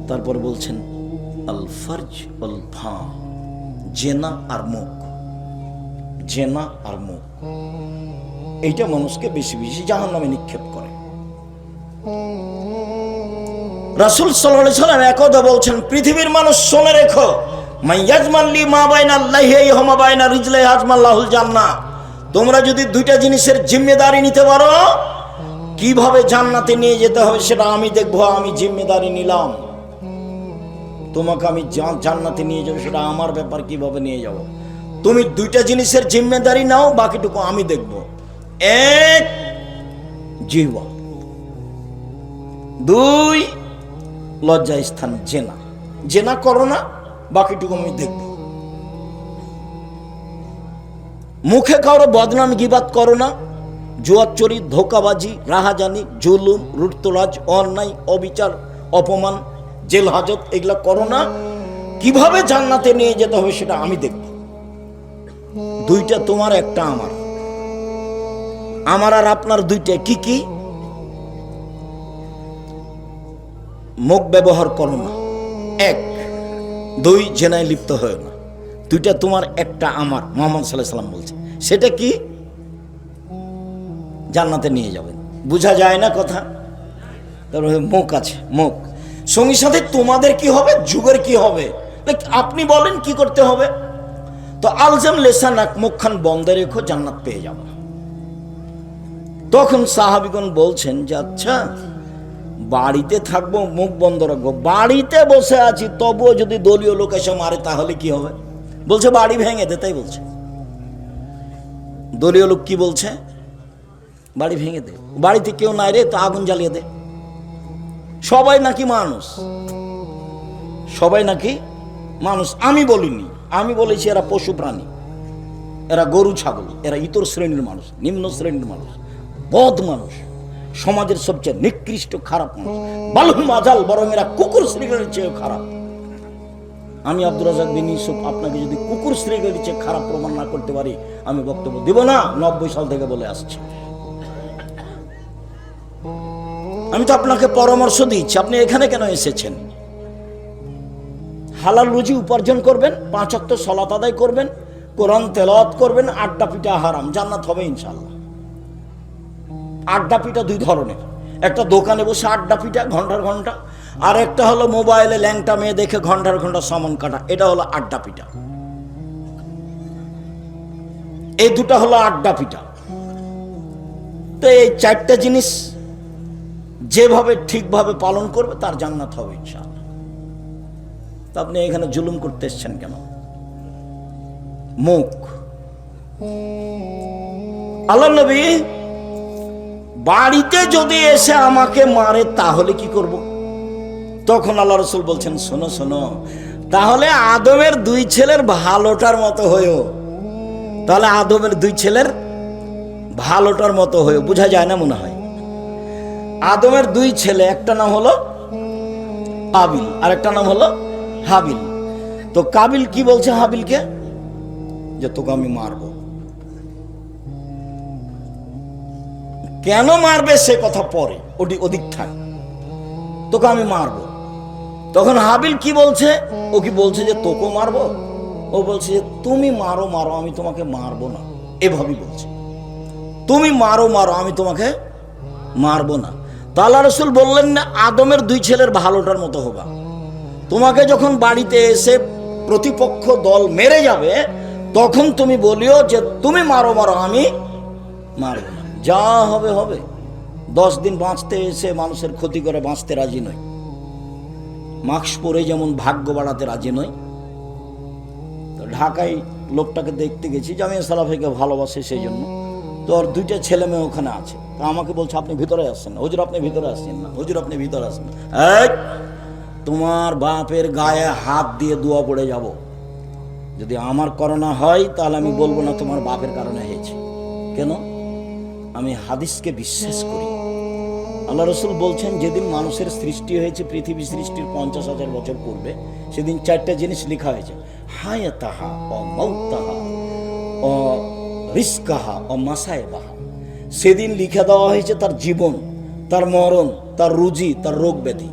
তারপর বলছেন আল ফারজ আল ফা, জেনা আর মুখ, জেনা আর মুখ, এইটা মানুষকে বেশি বেশি জাহান্নামে নিক্ষেপ করে। রাসূল সাল্লাল্লাহু আলাইহি সাল্লাম একদা বলছেন, পৃথিবীর মানুষ শুনে রেখো, মাইয়াজমাল্লি মা বাইনা আল্লাহি ওয়া মা বাইনা রিজলাই আজমাল্লাহুল জান্নাহ, তোমরা যদি দুইটা জিনিসের জিম্মেদারি নিতে পারো, কিভাবে জান্নাতে নিয়ে যেতে হবে সেটা আমি দেখবো, আমি জিম্মেদারি নিলাম, তোমাকে আমি জান্নাতে নিয়ে যাবো, সেটা আমার ব্যাপার, কিভাবে নিয়ে যাব। তুমি দুইটা জিনিসের জিম্মেদারি নাও, বাকিটুকু আমি দেখব। এক, জিহ্বা, দুই, লজ্জা স্থান জেনা, জেনা করো না, বাকিটুকু আমি দেখব। মুখে কারো বদনাম গীবাত করো না, জুয়াচুরি, ধোকাবাজি, রাহাজানি, জুলুম, লুটতরাজ, অন্যায়, অবিচার, অপমান, জেল হাজত, এগুলা করো না, কিভাবে জান্নাতে নিয়ে যেতে হবে সেটা আমি দেখব। দুইটা তোমার, একটা আমার, আমার আর আপনার দুইটা কি কি? মুখ ব্যবহার করো না, এক। দুই, জেনায় লিপ্ত হয় না। দুইটা তোমার, একটা আমার, মুহাম্মদ সাল্লাল্লাহু আলাইহি সাল্লাম বলছে। সেটা কি? জান্নাতে নিয়ে যাবেন। বোঝা যায় না কথা? তারপরে মুখ আছে, মুখ। সঙ্গী সাথে তোমাদের কি হবে, যুগের কি হবে, আপনি বলেন কি করতে হবে? তো আলজাম লেসানাক, মুখখান বন্ধ রেখো, জান্নাত পেয়ে যাবে। তখন সাহাবীগণ বলছেন যে আচ্ছা, বাড়িতে থাকবো, মুখ বন্ধ রাখবো, বাড়িতে বসে আছি তবুও যদি দলীয় লোক এসে মারে তাহলে কি হবে? বলছে বাড়ি ভেঙে দে। তাই বলছে। দলীয় লোক কি বলছে? বাড়ি ভেঙে দে। বাড়িতে কেউ নাই রে, তো আগুন জ্বালিয়ে দে। সবাই নাকি মানুষ, সবাই নাকি মানুষ। আমি বলিনি, আমি বলেছি এরা পশু প্রাণী, এরা গরু ছাগল, এরা ইতর শ্রেণীর মানুষ, নিম্ন শ্রেণীর মানুষ, বদ মানুষ, সমাজের সবচেয়ে নিকৃষ্ট খারাপ মানুষ। বালহুম আজাল, বরং এরা কুকুর শ্রীগালির চেয়ে খারাপ। আমি আব্দুর রাজ্জাক বিন ইউসুফ আপনাকে যদি কুকুর শ্রীগালির চেয়ে খারাপ প্রমাণ না করতে পারি, আমি বক্তব্য দিব না। 90 সাল থেকে বলে আসছি। আমি তো আপনাকে পরামর্শ দিচ্ছি, আপনি এখানে কেন এসেছেন? হালাল রুজি উপার্জন করবেন, 5 ওয়াক্ত সালাত আদায় করবেন, কোরআন তেলাওয়াত করবেন, আড্ডা পিটা হারাম, জান্নাত হবে ইনশাআল্লাহ। আড্ডা পিটা দুই ধরনের, একটা দোকানে বসে আড্ডা পিটা ঘন্টার ঘন্টা, আর একটা হলো মোবাইলে ল্যাংটা মেয়ে দেখে ঘন্টার ঘন্টা সামান কাটা, এটা হলো আড্ডা পিটা। এই দুটা হলো আড্ডা পিটা। তো এই 4টা জিনিস যেভাবে ঠিকভাবে পালন করবে তার জান্নাত হবে ইনশাআল্লাহ। তা আপনি এখানে জুলুম করতে এসছেন কেন? মুখ। আল্লাহ নবী বাড়িতে যদি এসে আমাকে মারে তাহলে কি করব? তখন আল্লাহ রাসূল বলছেন, শোনো শোনো, তাহলে আদমের 2 ছেলের ভালোটার মতো হয়েও, তাহলে আদমের 2 ছেলের ভালোটার মতো হয়েও। বোঝা যায় না মনে হয়? আদমের 2 ছেলে, একটা নাম হলো কাবিল আর একটা নাম হলো হাবিল। তো কাবিল কি বলছে হাবিলকে? যে তোকে আমি মারব। কেন মারবে সে কথা পরে, ওদিক থাক, তোকে আমি মারব। তখন হাবিল কি বলছে? ও কি বলছে যে তোকে মারবো? ও বলছে যে তুমি মারো মারো, আমি তোমাকে মারবো না। এভাবেই বলছে, তুমি মারো মারো, আমি তোমাকে মারবো না। তা আল্লাহ রাসূল বললেন না আদমের 2 ছেলের ভালোটার মতো হবা। তোমাকে যখন বাড়িতে এসে প্রতিপক্ষ দল মেরে যাবে, তখন তুমি বলিও যে তুমি মারো মারো, আমি মারবো না। যা হবে হবে। 10 দিন বাঁচতে এসে মানুষের ক্ষতি করে বাঁচতে রাজি নয়। মাস্ক পরে যেমন ভাগ্য বাড়াতে রাজি নয়। তো ঢাকায় লোকটাকে দেখতে গেছি, জামিয়া সালাফিকে ভালোবাসে, সেই জন্য। তো ওর 2টা ছেলে মেয়ে ওখানে আছে। তো আমাকে বলছে আপনি ভিতরে আসছেন না। হুজুর আপনি ভিতরে আসছেন না, হুজুর আপনি ভিতরে আসছেন না। তোমার বাপের গায়ে হাত দিয়ে দোয়া পড়ে যাব। যদি আমার করোনা হয় তাহলে আমি বলবো না তোমার বাপের কারণে হয়েছে। কেন? আমি হাদিসকে বিশ্বাস করি। আল্লাহ রসুল বলছেন, যেদিন মানুষের সৃষ্টি হয়েছে পৃথিবী সৃষ্টির 50,000 বছর পূর্বে, সেদিন 4টা জিনিস লেখা হয়েছে, হায়াতাহা ও মাউতাহা ও রিস্কাহা ও মাসায়েবাহা। সেদিন লিখে দেওয়া হয়েছে তার জীবন, তার মরণ, তার রুজি, তার রোগ ব্যাধি।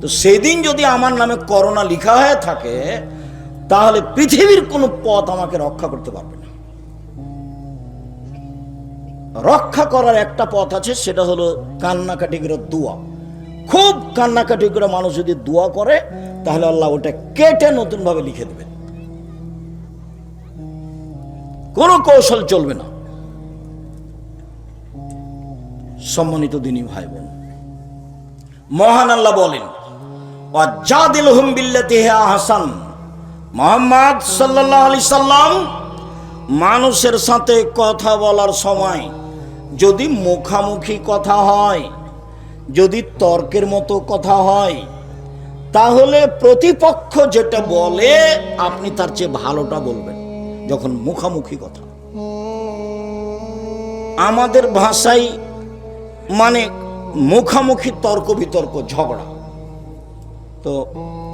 তো সেদিন যদি আমার নামে করোনা লিখা হয়ে থাকে, তাহলে পৃথিবীর কোনো পথ আমাকে রক্ষা করতে পারবে না। রক্ষা করার একটা পথ আছে, সেটা হলো কান্নাকাটি করে দোয়া। খুব কান্নাকাটি করে মানুষ যদি দোয়া করে, তাহলে আল্লাহ ওটা কেটে নতুন ভাবে লিখে দেবেন। কোনো কৌশল চলবে না। সম্মানিত দিনী ভাই বোন, মহান আল্লাহ বলেন, ওয়াজাদিলহুম বিল্লাতি হিয়া আহসান। মুহাম্মদ সাল্লাল্লাহু আলাইহি সাল্লাম মানুষের সাথে কথা বলার সময় যদি মুখামুখি কথা হয়, যদি তর্কের মতো কথা হয়, তাহলে প্রতিপক্ষ যেটা বলে আপনি তার চেয়ে ভালোটা বলবেন। যখন মুখামুখি কথা, আমাদের ভাষায় মানে মুখামুখি তর্ক বিতর্ক, ঝগড়া। তো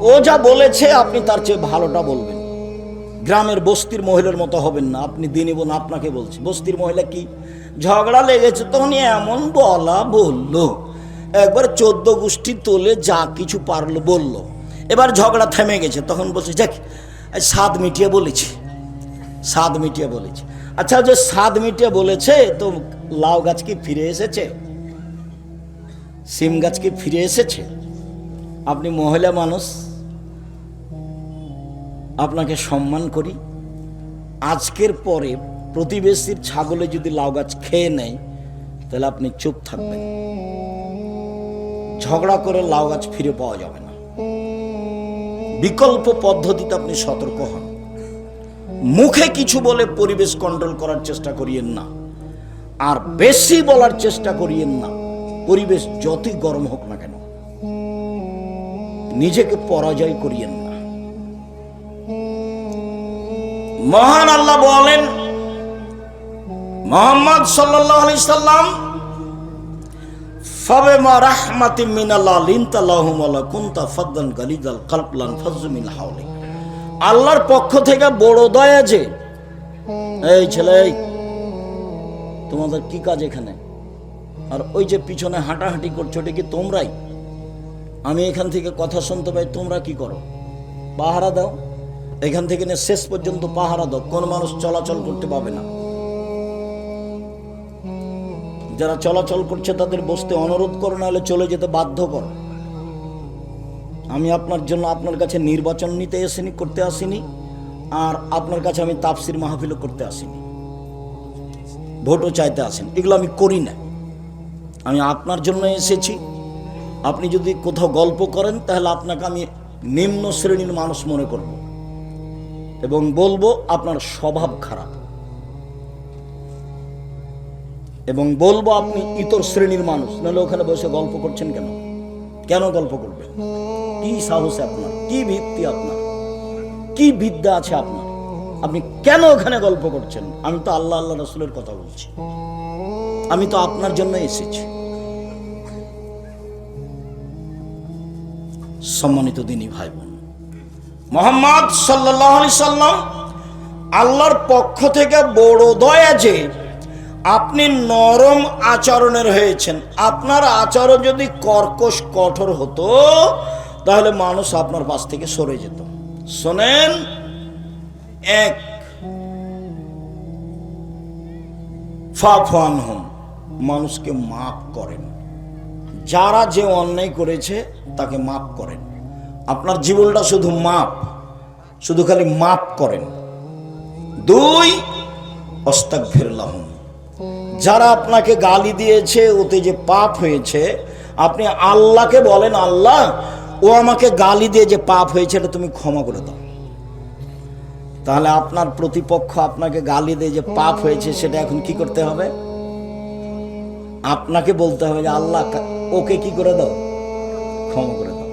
ও যা বলেছে আপনি তার চেয়ে ভালোটা বলবেন। গ্রামের বস্তির মহিলার মতো হবেন না। আপনি দিনী বোন, আপনাকে বলছি, বস্তির মহিলা কি, ঝগড়া লেগেছে তখন এমন বলা বললো, একবার 14 গোষ্ঠী তোলে যা কিছু পারলো বললো। এবার ঝগড়া থেমে গেছে, তখন বলছে যাক স্বাদ মিটিয়ে বলেছি, স্বাদ মিটিয়ে বলেছি। আচ্ছা, যে স্বাদ মিটিয়ে বলেছে, তো লাউ গাছ কি ফিরে এসেছে? সিম গাছ কি ফিরে এসেছে? আপনি মহিলা মানুষ, আপনাকে সম্মান করি। আজকের পরে প্রতিবেশীর ছাগলে যদি লাউ গাছ খেয়ে নেয়, তাহলে আপনি চুপ থাকবেন। ঝগড়া করে লাউ গাছ ফিরে পাওয়া যাবে না। বিকল্প পদ্ধতিতে আপনি সতর্ক হন। মুখে কিছু বলে পরিবেশ কন্ট্রোল করার চেষ্টা করিয়েন না, আর বেশি বলার চেষ্টা করিয়েন না। পরিবেশ যতই গরম হোক না কেন, নিজেকে পরাজয় করিয়েন না। মহান আল্লাহ বলেন, মুহাম্মদ সাল্লাল্লাহু আলাইহি সাল্লাম, ফাবিমা রাহমাতিম মিনাল্লাহ লিনতা লাহুম ওয়া কুনতা ফাদদান গালিজাল কলব লান ফাযু মিন হাওলিক। আল্লাহর পক্ষ থেকে বড় দয়া যে, এই ছেলে, তোমাদের কি কাজ এখানে? আর ওই যে পিছনে হাঁটাহাঁটি করছো, এটা কি তোমরাই? আমি এখান থেকে কথা শুনতে পাই, তোমরা কি করো? পাহারা দাও। এখান থেকে নিয়ে শেষ পর্যন্ত পাহারা দাও, কোন মানুষ চলাচল করতে পাবে না। যারা চলাচল করছে তাদের বসতে অনুরোধ করো, না হলে চলে যেতে বাধ্য করো। আমি আপনার জন্য আপনার কাছে নির্বাচন নিতে করতে আসিনি, আর আপনার কাছে আমি তাফসির মাহফিলও করতে আসিনি, ভোটও চাইতে আসিনি। এগুলো আমি করি না। আমি আপনার জন্য এসেছি। আপনি যদি কোথাও গল্প করেন, তাহলে আপনাকে আমি নিম্ন শ্রেণীর মানুষ মনে করব এবং বলবো আপনার স্বভাব খারাপ, এবং বলবো আপনি ইতর শ্রেণীর মানুষ। নাহলে ওখানে বসে গল্প করছেন কেন? কেন গল্প করবেন? কি সাহস আপনার? কি ভিত্তি আপনার? কি বিদ্যা আছে আপনার? আপনি কেন ওখানে গল্প করছেন? আমি তো আল্লাহ আল্লাহ রাসূলের কথা বলছি। আমি তো আপনার জন্য এসেছি। সম্মানিত দিনী ভাই বোন, মুহাম্মদ সাল্লাল্লাহু আলাইহি সাল্লাম আল্লাহর পক্ষ থেকে বড় দয়া যে আপনি নরম আচরণের হয়েছেন। আপনার আচরণ যদি কর্কশ কঠোর হতো, তাহলে মানুষ আপনার পাশ থেকে সরে যেত। শোনেন, এক, ফাফু আনহুম, মানুষকে মাফ করেন। যারা যে অন্যায় করেছে তাকে মাফ করেন। আপনার জীবনটা শুধু মাপ, শুধু খালি মাপ করেন। দুই, আস্তাগফির লাহুম, যারা আপনাকে গালি দিয়েছে, ওতে যে পাপ হয়েছে, আপনি আল্লাহকে বলেন, আল্লাহ ও আমাকে গালি দিয়ে যে পাপ হয়েছে, এটা তুমি ক্ষমা করে দাও। তাহলে আপনার প্রতিপক্ষ আপনাকে গালি দিয়ে যে পাপ হয়েছে, সেটা এখন কি করতে হবে? আপনাকে বলতে হবে যে আল্লাহ ওকে কি করে দাও, ক্ষমা করে দাও।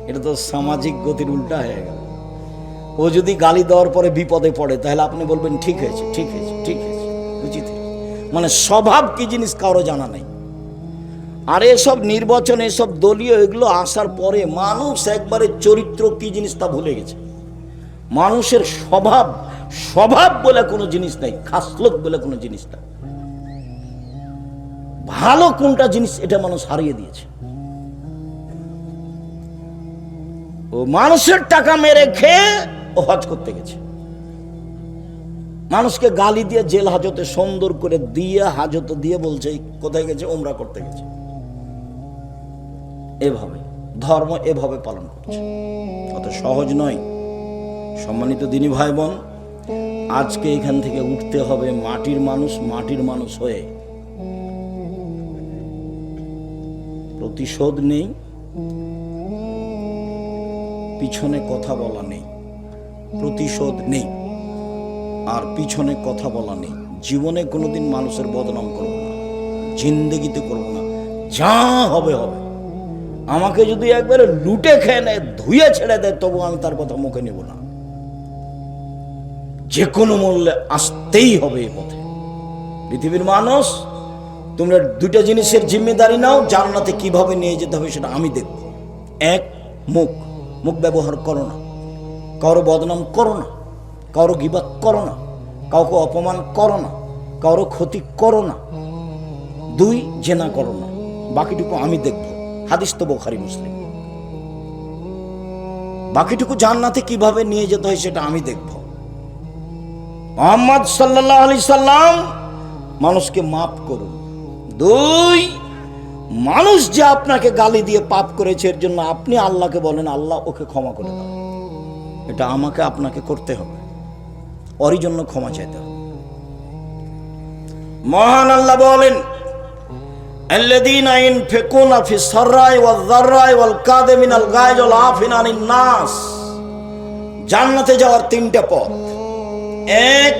এটা তো সামাজিক গতির উল্টা হয়ে গেল। ও যদি গালি দেওয়ার পরে বিপদে পড়ে, তাহলে আপনি বলবেন ঠিক হয়েছে, ঠিক হয়েছে, ঠিক হয়েছে, উচিত। মানে স্বভাব কি জিনিস কারো জানা নেই। আর এসব নির্বাচন, এসব দলীয় এগুলো আসার পরে মানুষ একবারে চরিত্র কি জিনিস তা ভুলে গেছে। মানুষের স্বভাব, স্বভাব বলে কোনো জিনিস নাই, খাসলত বলে কোনো জিনিস নাই, ভালো কোনটা জিনিস এটা মানুষ হারিয়ে দিয়েছে। ও মানুষের টাকা মেরে খেয়ে ও হজ করতে গেছে, মানুষকে গালি দিয়ে জেল হাজতে সুন্দর করে দিয়ে হাজত দিয়ে বলছে কোথায় গেছে, উমরা করতে গেছে। এভাবে ধর্ম এভাবে পালন করছে, অত সহজ নয়। সম্মানিত দিনী ভাই বোন, আজকে এখান থেকে উঠতে হবে মাটির মানুষ, মাটির মানুষ হয়ে। প্রতিশোধ নেই, পিছনে কথা বলা নেই, প্রতিশোধ নেই আর পিছনে কথা বলা নেই। জীবনে কোনোদিন মানুষের বদনাম করব না, জিন্দেগিতে করব না, যা হবে হবে। আমাকে যদি একবারে লুটে খেয়ে নেয়, ধুয়ে ছেড়ে দেয়, তবু আমি তার কথা মুখে নেব না। যে কোনো মূল্যে আসতেই হবে এ পথে। পৃথিবীর মানুষ, তোমরা দুইটা জিনিসের জিম্মেদারি নাও, জান্নাতে কিভাবে নিয়ে যেতে হবে সেটা আমি দেখব। এক, মুখ, মুখ ব্যবহার করো না, কারো বদনাম করো না, কারো গীবাত করো না, কাউকে অপমান করো না, কারো ক্ষতি করো না। দুই, জেনা করো না, বাকিটুকু আমি দেখব। হাদিস তো বুখারী মুসলিম। বাকিটুকু জান্নাতে কিভাবে নিয়ে যেতে হয় সেটা আমি দেখব। মুহাম্মদ সাল্লাল্লাহু আলাইহি সাল্লাম মানুষকে মাফ করুন। দুই, মানুষ যে আপনাকে গালি দিয়ে পাপ করেছে এর জন্য আপনি আল্লাহকে বলেন আল্লাহ ওকে ক্ষমা করে দাও। এটা আমাকে আপনাকে করতে হবে, ওরই জন্য ক্ষমা চাইতে হবে। মহান আল্লাহ বলেন, আল্লাযীনা ইনফিকুনা ফিস সাররাই ওয়াজ যাররাই ওয়াল কাযিমিনাল গায়জ ওয়াল আফিনা আনিন নাস। জান্নাতে যাওয়ার তিনটা পথ। এক,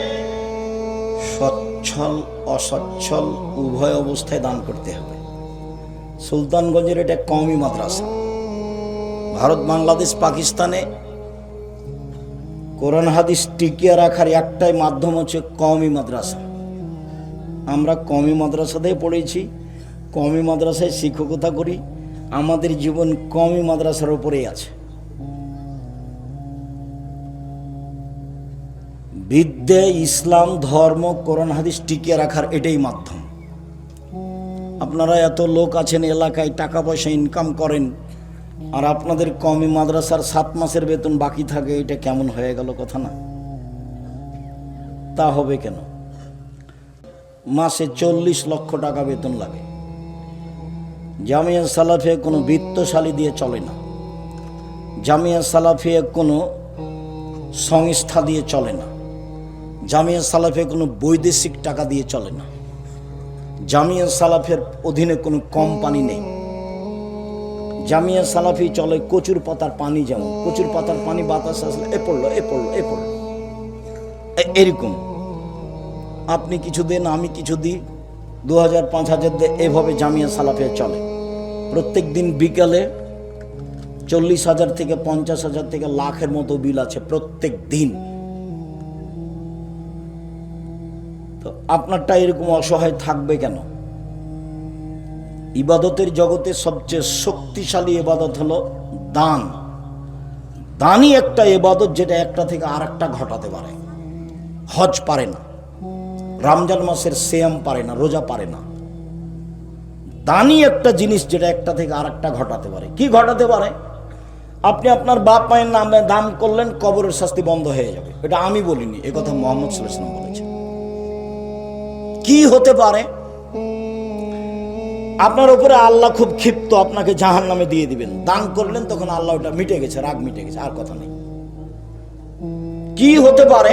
সচ্ছল অসচ্ছল উভয় অবস্থায় দান করতে হবে। সুলতানগঞ্জের এটা কওমি মাদ্রাসা। ভারত, বাংলাদেশ, পাকিস্তানে কোরআন হাদিস টিকিয়ে রাখার একটাই মাধ্যম হচ্ছে কওমি মাদ্রাসা। আমরা কওমি মাদ্রাসাতেই পড়েছি, কওমি মাদ্রাসায় শিক্ষকতা করি, আমাদের জীবন কওমি মাদ্রাসার উপরেই আছে। বিদ্যে, ইসলাম ধর্ম, কোরআন হাদিস টিকিয়ে রাখার এটাই মাধ্যম। আপনারা এত লোক আছেন এলাকায়, টাকা পয়সা ইনকাম করেন, আর আপনাদের কওমি মাদ্রাসার 7 মাসের বেতন বাকি থাকে, এটা কেমন হয়ে গেল কথা না? তা হবে কেন? মাসে 40 লক্ষ টাকা বেতন লাগে। জামিয়া সালাফিয়া কোনো বিত্তশালী দিয়ে চলে না, জামিয়া সালাফিয়া কোনো সংস্থা দিয়ে চলে না, জামিয়া সালাফিয়া কোনো বৈদেশিক টাকা দিয়ে চলে না, জামিয়া সালাফের অধীনে কোনো কোম্পানি নেই। জামিয়া সালাফি চলে কচুর পাতার পানি, যেমন কচুর পাতার পানি বাতাস আসলে এ পড়লো এ পড়লো এ পড়লো, এরকম আপনি কিছু দেন আমি কিছু দিই, 2000 5000 দিয়ে, এভাবে জামিয়া সালাফিয়া চলে। প্রত্যেক দিন বিকালে 40,000 থেকে 50,000 থেকে লাখের মতো বিল আছে প্রত্যেক দিন। তো আপনারটা এরকম অসহায় থাকবে কেন? ইবাদতের জগতে সবচেয়ে শক্তিশালী ইবাদত হলো দান। দানই একটা ইবাদত যেটা একটা থেকে আরেকটা ঘটাতে পারে। হজ পারে না, রমজান মাসের সিয়াম পারে না, রোজা পারে না। দানই একটা জিনিস যেটা একটা থেকে আরেকটা ঘটাতে পারে। কি ঘটাতে পারে? আপনি আপনার বাপ মায়ের নামে দান করলেন, কবরের শাস্তি বন্ধ হয়ে যাবে। এটা আমি বলিনি, এ কথা মুহাম্মদ সাল্লাল্লাহু আলাইহি ওয়াসাল্লাম বলেছেন। কি হতে পারে? আপনার উপরে আল্লাহ খুব ক্ষিপ্ত, আপনাকে জাহান্নামে দিয়ে দিবেন। দান করলেন, তখন আল্লাহ ওটা মিটে গেছে, রাগ মিটে গেছে, আর কথা নেই। কি হতে পারে?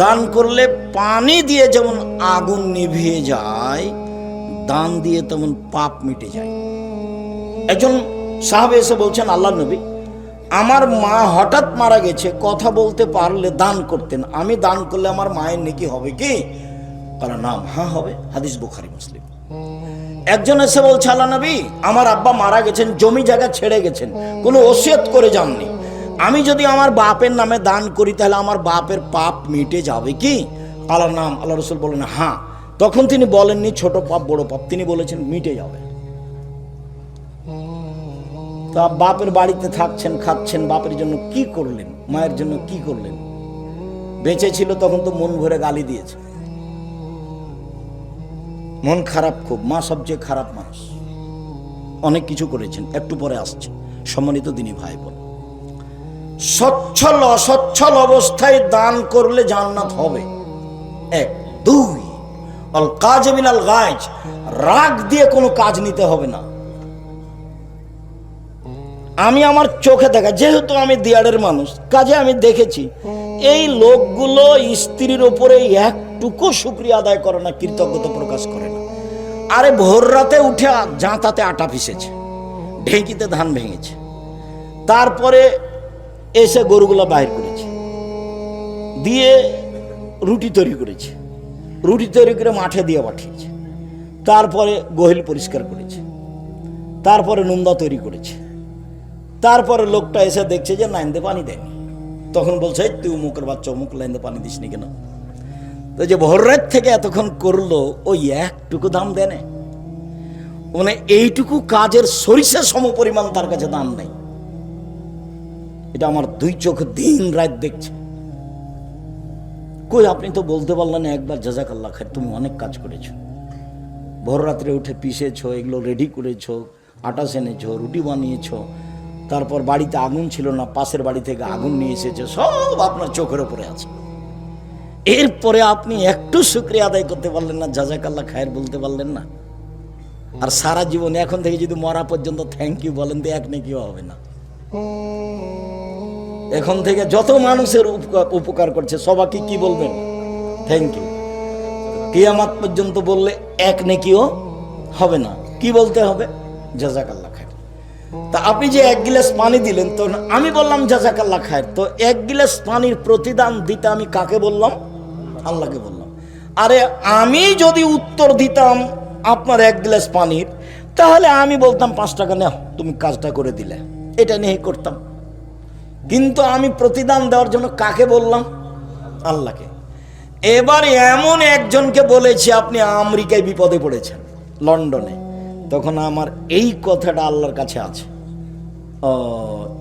দান করলে পানি দিয়ে যেমন আগুন নিভিয়ে যায়, দান দিয়ে তেমন পাপ মিটে যায়। একজন সাহাবী এসে বলছেন, আল্লাহ নবী, আমার মা হঠাৎ মারা গেছে, কথা বলতে পারলে দান করতেন, আমি দান করলে আমার মায়ের নেকি হবে কি? বলে নাম, হ্যাঁ হবে। হাদিস বুখারী মুসলিম। একজন এসে বলছে, আল্লাহ নবী, আমার আব্বা মারা গেছেন, জমি জায়গা ছেড়ে গেছেন, কোনো ওসিয়ত করে যাননি, আমি যদি আমার বাপের নামে দান করি তাহলে আমার বাপের পাপ মিটে যাবে কি? আল্লাহর নাম, আল্লাহ রাসূল বলেন হ্যাঁ। তখন তিনি বলেননি ছোট পাপ বড় পাপ, তিনি বলেছেন মিটে যাবে। তো বাপের বাড়িতে থাকছেন, খাচ্ছেন, বাপের জন্য কি করলেন, মায়ের জন্য কি করলেন? বেঁচে ছিল তখন তো মন ভরে গালি দিয়েছে, মন খারাপ খুব, মা সবচেয়ে খারাপ মানুষ, অনেক কিছু করেছেন, একটু পরে আসছে। সম্মানিত দিনী ভাই বোন, সচ্ছল অসচ্ছল অবস্থায় দান করলে জান্নাত হবে, এক। দুই, আল কাজ মিনাল গায়জ, রাগ দিয়ে কোনো কাজ নিতে হবে না। আমি আমার চোখে দেখা, যেহেতু আমি দিয়াড়ের মানুষ, কাজে আমি দেখেছি এই লোকগুলো স্ত্রীর ওপরে একটুকু শুকরিয়া আদায় করে না, কৃতজ্ঞতা প্রকাশ করে না। আরে ভোর রাতে উঠে জাঁতাতে আটা পিসেছে, ঢেঁকিতে ধান ভেঙেছে, তারপরে এসে গরুগুলো বাইর করেছে, দিয়ে রুটি তৈরি করেছে, রুটি তৈরি করে মাঠে দিয়ে পাঠিয়েছে, তারপরে গোহিল পরিষ্কার করেছে, তারপরে নুন্দা তৈরি করেছে, তারপরে লোকটা এসে দেখছে যে লাইনতে পানি দেয়নি, তখন বলছে তুই অমুকের বাচ্চা, অমুক লাইনতে পানি দিসনি কেন? তো যে ভোর রাত থেকে এতক্ষণ করলো, ওই একটুকু দাম দেনে, মানে এইটুকু কাজের সরিষা সম পরিমাণ তার কাছে দাম নেই। এটা আমার দুই চোখ দিন রাত দেখছে। কই আপনি তো বলতে পারলেন একবার জাযাকাল্লাহ খায়ের, তুমি অনেক কাজ করেছো, ভোর রাত্রে উঠে পিষেছো, এগুলো রেডি করেছো, আটা সেনেছো, রুটি বানিয়েছো, তারপর বাড়িতে আগুন ছিল না, পাশের বাড়ি থেকে আগুন নিয়ে এসেছে, সব আপনার চোখের উপরে আছে। এরপরে আপনি একটু শুকরিয়া আদায় করতে পারলেন না, জাযাকাল্লাহ খায়ের বলতে পারলেন না? আর সারা জীবন এখন থেকে যদি মরা পর্যন্ত থ্যাংক ইউ বলেন তো এক নেকিও হবে না। এখন থেকে যত মানুষের উপকার করছে সবাইকে কি বলবেন? Thank you. কিয়ামত পর্যন্ত বললে এক নেকিও হবে না, কি বলতে হবে? জাযাকাল্লাহ খায়ের। তা আপনি যে এক গিলাস পানি দিলেন, তো আমি বললাম জাযাকাল্লাহ খায়ের, তো এক গিলাস পানির প্রতিদান দিতে আমি কাকে বললাম? আল্লাহকে বললাম। আরে আমি যদি উত্তর দিতাম আপনার এক গ্লাস পানির, তাহলে আমি বলতাম 5 টাকা নাও, তুমি কাজটা করে দিলে, এটা নিয়ে করতাম। কিন্তু আমি প্রতিদান দেওয়ার জন্য কাকে বললাম? আল্লাহকে। এবার এমন একজনকে বলেছি আপনি আমেরিকায় বিপদে পড়েছেন, লন্ডনে, তখন আমার এই কথাটা আল্লাহর কাছে আছে, ও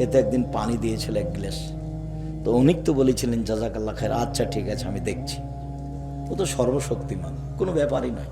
এতে একদিন পানি দিয়েছিল এক গ্লাস, তো উনি তো বলেছিলেন জাযাকাল্লাহ খায়ের, আচ্ছা ঠিক আছে আমি দেখছি। ও তো সর্বশক্তিমান, কোনো ব্যাপারই নয়।